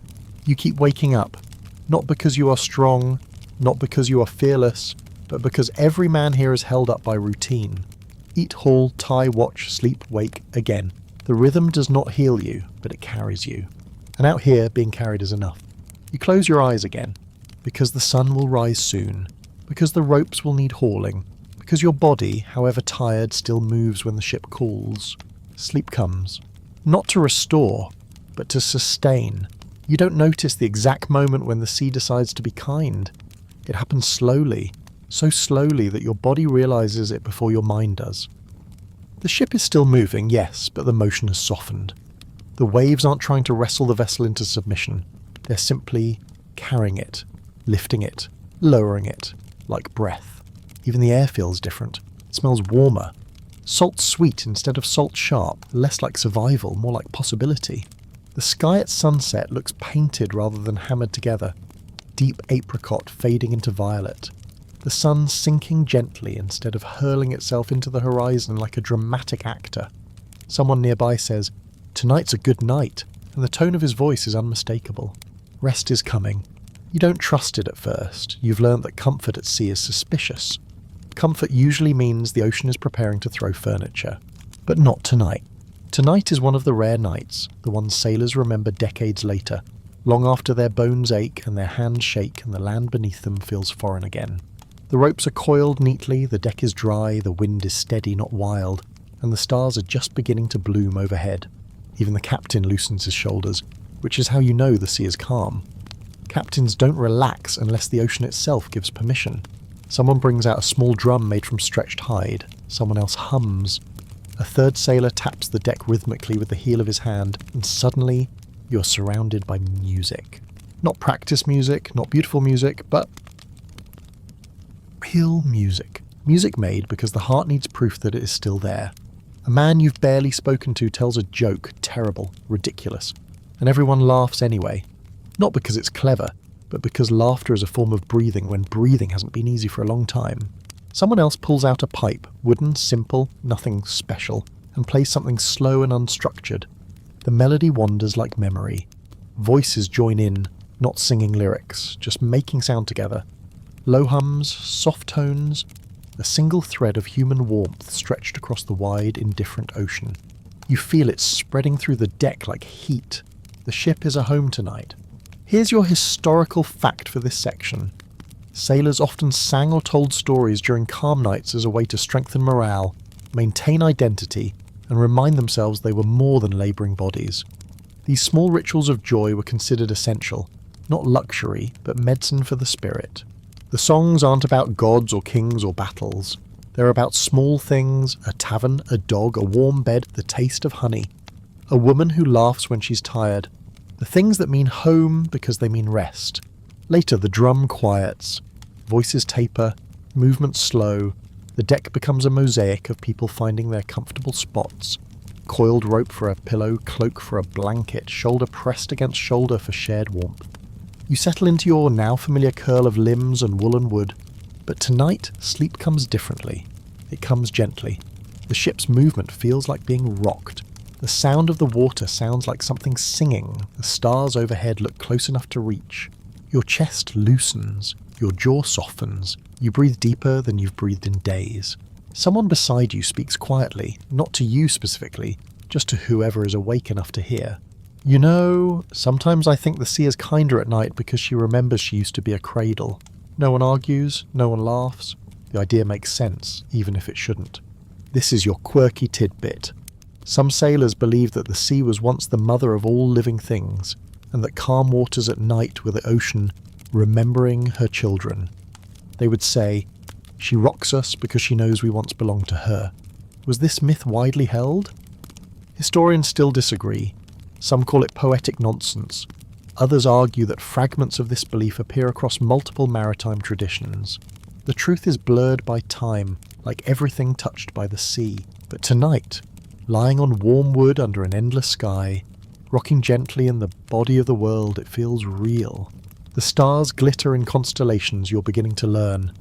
you keep waking up, not because you are strong, not because you are fearless, but because every man here is held up by routine. Eat, haul, tie, watch, sleep, wake, again. The rhythm does not heal you, but it carries you. And out here, being carried is enough. You close your eyes again, because the sun will rise soon, because the ropes will need hauling, because your body, however tired, still moves when the ship calls. Sleep comes. Not to restore, but to sustain. You don't notice the exact moment when the sea decides to be kind. It happens slowly, so slowly that your body realizes it before your mind does. The ship is still moving, yes, but the motion has softened. The waves aren't trying to wrestle the vessel into submission. They're simply carrying it, lifting it, lowering it, like breath. Even the air feels different. It smells warmer. Salt sweet instead of salt sharp, less like survival, more like possibility. The sky at sunset looks painted rather than hammered together. Deep apricot fading into violet. The sun sinking gently instead of hurling itself into the horizon like a dramatic actor. Someone nearby says, "Tonight's a good night," and the tone of his voice is unmistakable. Rest is coming. You don't trust it at first. You've learned that comfort at sea is suspicious. Comfort usually means the ocean is preparing to throw furniture. But not tonight. Tonight is one of the rare nights, the ones sailors remember decades later, long after their bones ache and their hands shake and the land beneath them feels foreign again. The ropes are coiled neatly, the deck is dry, the wind is steady, not wild, and the stars are just beginning to bloom overhead. Even the captain loosens his shoulders, which is how you know the sea is calm. Captains don't relax unless the ocean itself gives permission. Someone brings out a small drum made from stretched hide. Someone else hums. A third sailor taps the deck rhythmically with the heel of his hand, and suddenly you're surrounded by music. Not practice music, not beautiful music, but real music. Music made because the heart needs proof that it is still there. A man you've barely spoken to tells a joke, terrible, ridiculous, and everyone laughs anyway. Not because it's clever, but because laughter is a form of breathing when breathing hasn't been easy for a long time. Someone else pulls out a pipe, wooden, simple, nothing special, and plays something slow and unstructured. The melody wanders like memory. Voices join in, not singing lyrics, just making sound together. Low hums, soft tones, a single thread of human warmth stretched across the wide, indifferent ocean. You feel it spreading through the deck like heat. The ship is a home tonight. Here's your historical fact for this section. Sailors often sang or told stories during calm nights as a way to strengthen morale, maintain identity, and remind themselves they were more than labouring bodies. These small rituals of joy were considered essential, not luxury, but medicine for the spirit. The songs aren't about gods or kings or battles. They're about small things, a tavern, a dog, a warm bed, the taste of honey. A woman who laughs when she's tired. The things that mean home because they mean rest. Later the drum quiets. Voices taper, movements slow. The deck becomes a mosaic of people finding their comfortable spots. Coiled rope for a pillow, cloak for a blanket, shoulder pressed against shoulder for shared warmth. You settle into your now familiar curl of limbs and woolen wood. But tonight, sleep comes differently. It comes gently. The ship's movement feels like being rocked. The sound of the water sounds like something singing. The stars overhead look close enough to reach. Your chest loosens. Your jaw softens. You breathe deeper than you've breathed in days. Someone beside you speaks quietly, not to you specifically, just to whoever is awake enough to hear. You know, sometimes I think the sea is kinder at night because she remembers she used to be a cradle. No one argues, no one laughs. The idea makes sense, even if it shouldn't. This is your quirky tidbit. Some sailors believe that the sea was once the mother of all living things, and that calm waters at night were the ocean remembering her children. They would say, "She rocks us because she knows we once belonged to her." Was this myth widely held? Historians still disagree. Some call it poetic nonsense. Others argue that fragments of this belief appear across multiple maritime traditions. The truth is blurred by time, like everything touched by the sea. But tonight, lying on warm wood under an endless sky, rocking gently in the body of the world, it feels real. The stars glitter in constellations you're beginning to learn.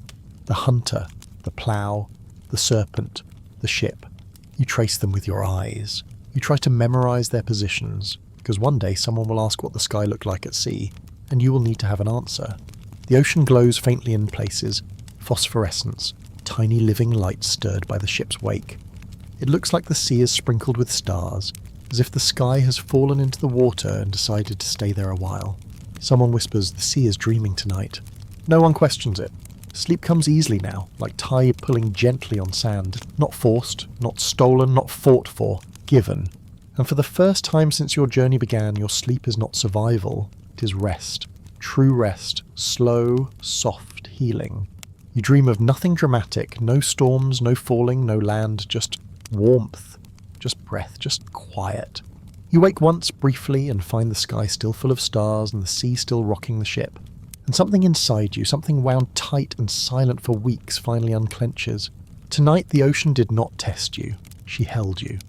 The hunter, the plough, the serpent, the ship. You trace them with your eyes. You try to memorize their positions, because one day someone will ask what the sky looked like at sea, and you will need to have an answer. The ocean glows faintly in places, phosphorescence, tiny living lights stirred by the ship's wake. It looks like the sea is sprinkled with stars, as if the sky has fallen into the water and decided to stay there a while. Someone whispers, "The sea is dreaming tonight." No one questions it. Sleep comes easily now, like tide pulling gently on sand, not forced, not stolen, not fought for, given. And for the first time since your journey began, your sleep is not survival, it is rest. True rest, slow, soft healing. You dream of nothing dramatic, no storms, no falling, no land, just warmth, just breath, just quiet. You wake once briefly and find the sky still full of stars and the sea still rocking the ship. And something inside you, something wound tight and silent for weeks, finally unclenches. Tonight the ocean did not test you, she held you.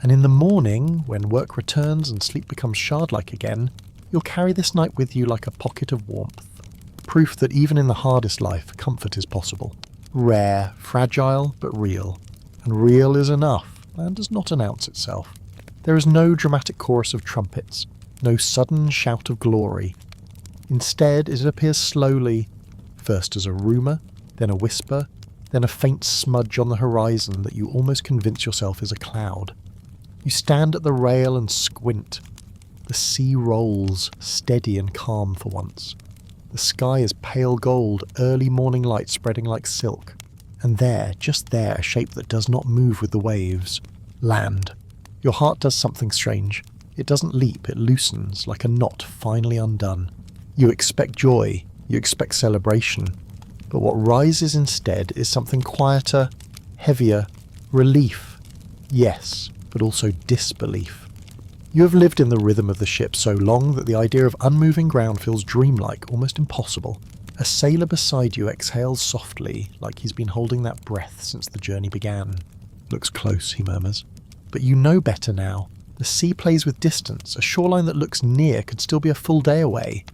And in the morning, when work returns and sleep becomes shard-like again, you'll carry this night with you like a pocket of warmth. Proof that even in the hardest life, comfort is possible. Rare, fragile, but real. And real is enough, and does not announce itself. There is no dramatic chorus of trumpets, no sudden shout of glory. Instead, it appears slowly, first as a rumour, then a whisper, then a faint smudge on the horizon that you almost convince yourself is a cloud. You stand at the rail and squint. The sea rolls, steady and calm for once. The sky is pale gold, early morning light spreading like silk. And there, just there, a shape that does not move with the waves. Land. Your heart does something strange. It doesn't leap, it loosens, like a knot finally undone. You expect joy, you expect celebration. But what rises instead is something quieter, heavier, relief. Yes, but also disbelief. You have lived in the rhythm of the ship so long that the idea of unmoving ground feels dreamlike, almost impossible. A sailor beside you exhales softly, like he's been holding that breath since the journey began. "Looks close," he murmurs. But you know better now. The sea plays with distance. A shoreline that looks near could still be a full day away.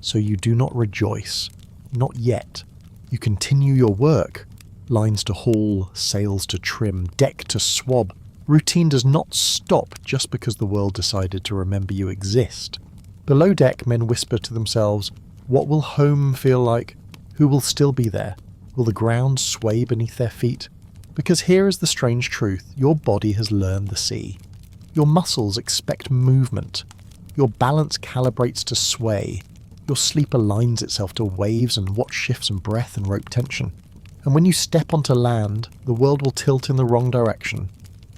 So you do not rejoice. Not yet. You continue your work. Lines to haul, sails to trim, deck to swab. Routine does not stop just because the world decided to remember you exist. Below deck, men whisper to themselves, what will home feel like? Who will still be there? Will the ground sway beneath their feet? Because here is the strange truth, your body has learned the sea. Your muscles expect movement. Your balance calibrates to sway. Your sleep aligns itself to waves and watch shifts and breath and rope tension. And when you step onto land, the world will tilt in the wrong direction.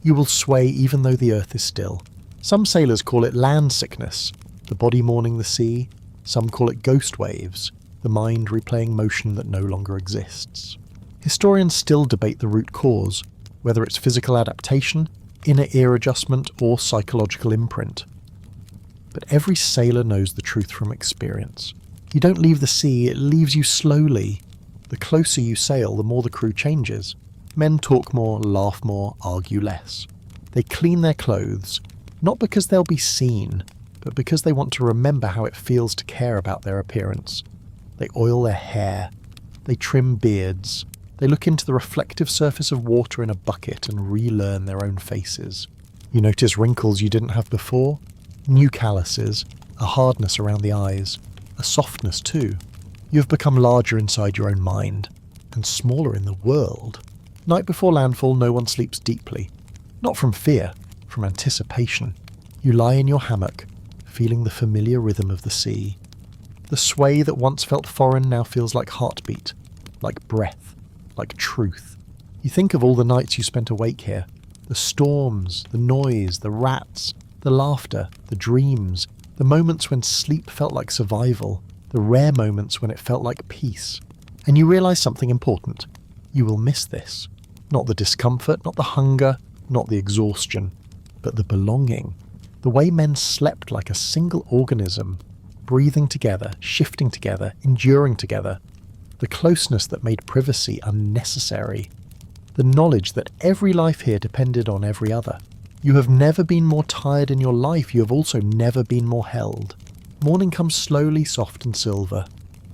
You will sway even though the earth is still. Some sailors call it land sickness, the body mourning the sea. Some call it ghost waves, the mind replaying motion that no longer exists. Historians still debate the root cause, whether it's physical adaptation, inner ear adjustment, or psychological imprint. But every sailor knows the truth from experience. You don't leave the sea, it leaves you slowly. The closer you sail, the more the crew changes. Men talk more, laugh more, argue less. They clean their clothes, not because they'll be seen, but because they want to remember how it feels to care about their appearance. They oil their hair. They trim beards. They look into the reflective surface of water in a bucket and relearn their own faces. You notice wrinkles you didn't have before, new calluses, a hardness around the eyes, a softness too. You have become larger inside your own mind, and smaller in the world. Night before landfall, no one sleeps deeply. Not from fear, from anticipation. You lie in your hammock, feeling the familiar rhythm of the sea. The sway that once felt foreign now feels like heartbeat, like breath, like truth. You think of all the nights you spent awake here. The storms, the noise, the rats, the laughter, the dreams, The moments when sleep felt like survival, the rare moments when it felt like peace. And you realise something important. You will miss this. Not the discomfort, not the hunger, not the exhaustion, but the belonging. The way men slept like a single organism, breathing together, shifting together, enduring together. The closeness that made privacy unnecessary. The knowledge that every life here depended on every other. You have never been more tired in your life, you have also never been more held. Morning comes slowly, soft and silver.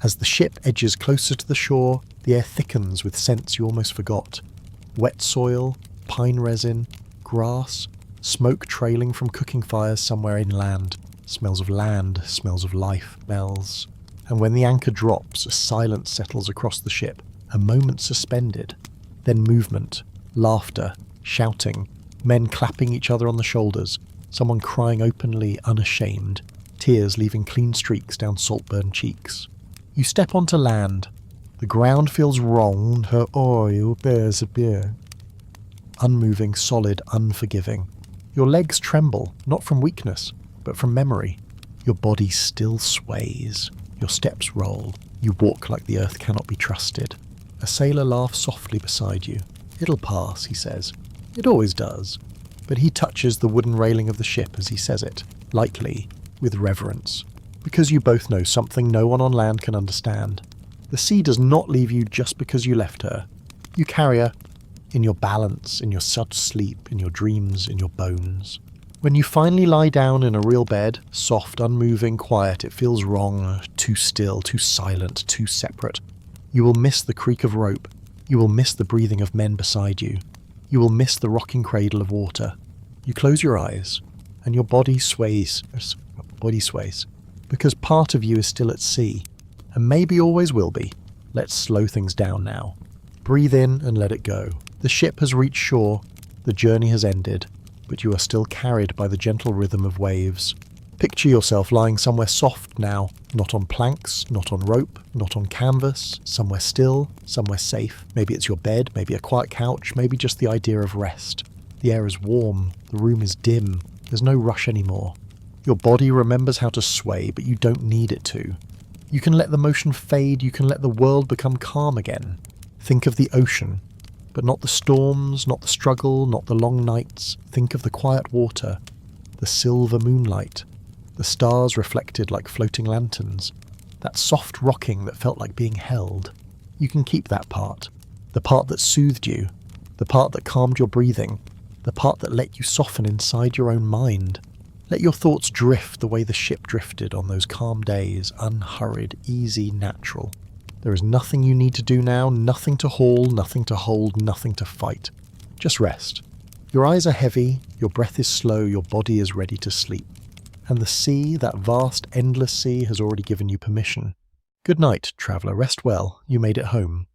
As the ship edges closer to the shore, the air thickens with scents you almost forgot. Wet soil, pine resin, grass, smoke trailing from cooking fires somewhere inland. Smells of land, smells of life, smells. And when the anchor drops, a silence settles across the ship, a moment suspended. Then movement, laughter, shouting, men clapping each other on the shoulders, someone crying openly, unashamed, tears leaving clean streaks down salt-burned cheeks. You step onto land. The ground feels wrong, her oil bears a beer. Unmoving, solid, unforgiving. Your legs tremble, not from weakness, but from memory. Your body still sways. Your steps roll. You walk like the earth cannot be trusted. A sailor laughs softly beside you. It'll pass, he says. It always does. But he touches the wooden railing of the ship as he says it, lightly, with reverence. Because you both know something no one on land can understand. The sea does not leave you just because you left her. You carry her in your balance, in your such sleep, in your dreams, in your bones. When you finally lie down in a real bed, soft, unmoving, quiet, it feels wrong, too still, too silent, too separate. You will miss the creak of rope. You will miss the breathing of men beside you. You will miss the rocking cradle of water. You close your eyes, and your body sways. Because part of you is still at sea, and maybe always will be. Let's slow things down now. Breathe in and let it go. The ship has reached shore, the journey has ended, but you are still carried by the gentle rhythm of waves. Picture yourself lying somewhere soft now, not on planks, not on rope, not on canvas, somewhere still, somewhere safe. Maybe it's your bed, maybe a quiet couch, maybe just the idea of rest. The air is warm, the room is dim, there's no rush anymore. Your body remembers how to sway, but you don't need it to. You can let the motion fade, you can let the world become calm again. Think of the ocean, but not the storms, not the struggle, not the long nights. Think of the quiet water, the silver moonlight, the stars reflected like floating lanterns, that soft rocking that felt like being held. You can keep that part, the part that soothed you, the part that calmed your breathing, the part that let you soften inside your own mind. Let your thoughts drift the way the ship drifted on those calm days, unhurried, easy, natural. There is nothing you need to do now, nothing to haul, nothing to hold, nothing to fight. Just rest. Your eyes are heavy, your breath is slow, your body is ready to sleep. And the sea, that vast, endless sea, has already given you permission. Good night, traveller, rest well, you made it home.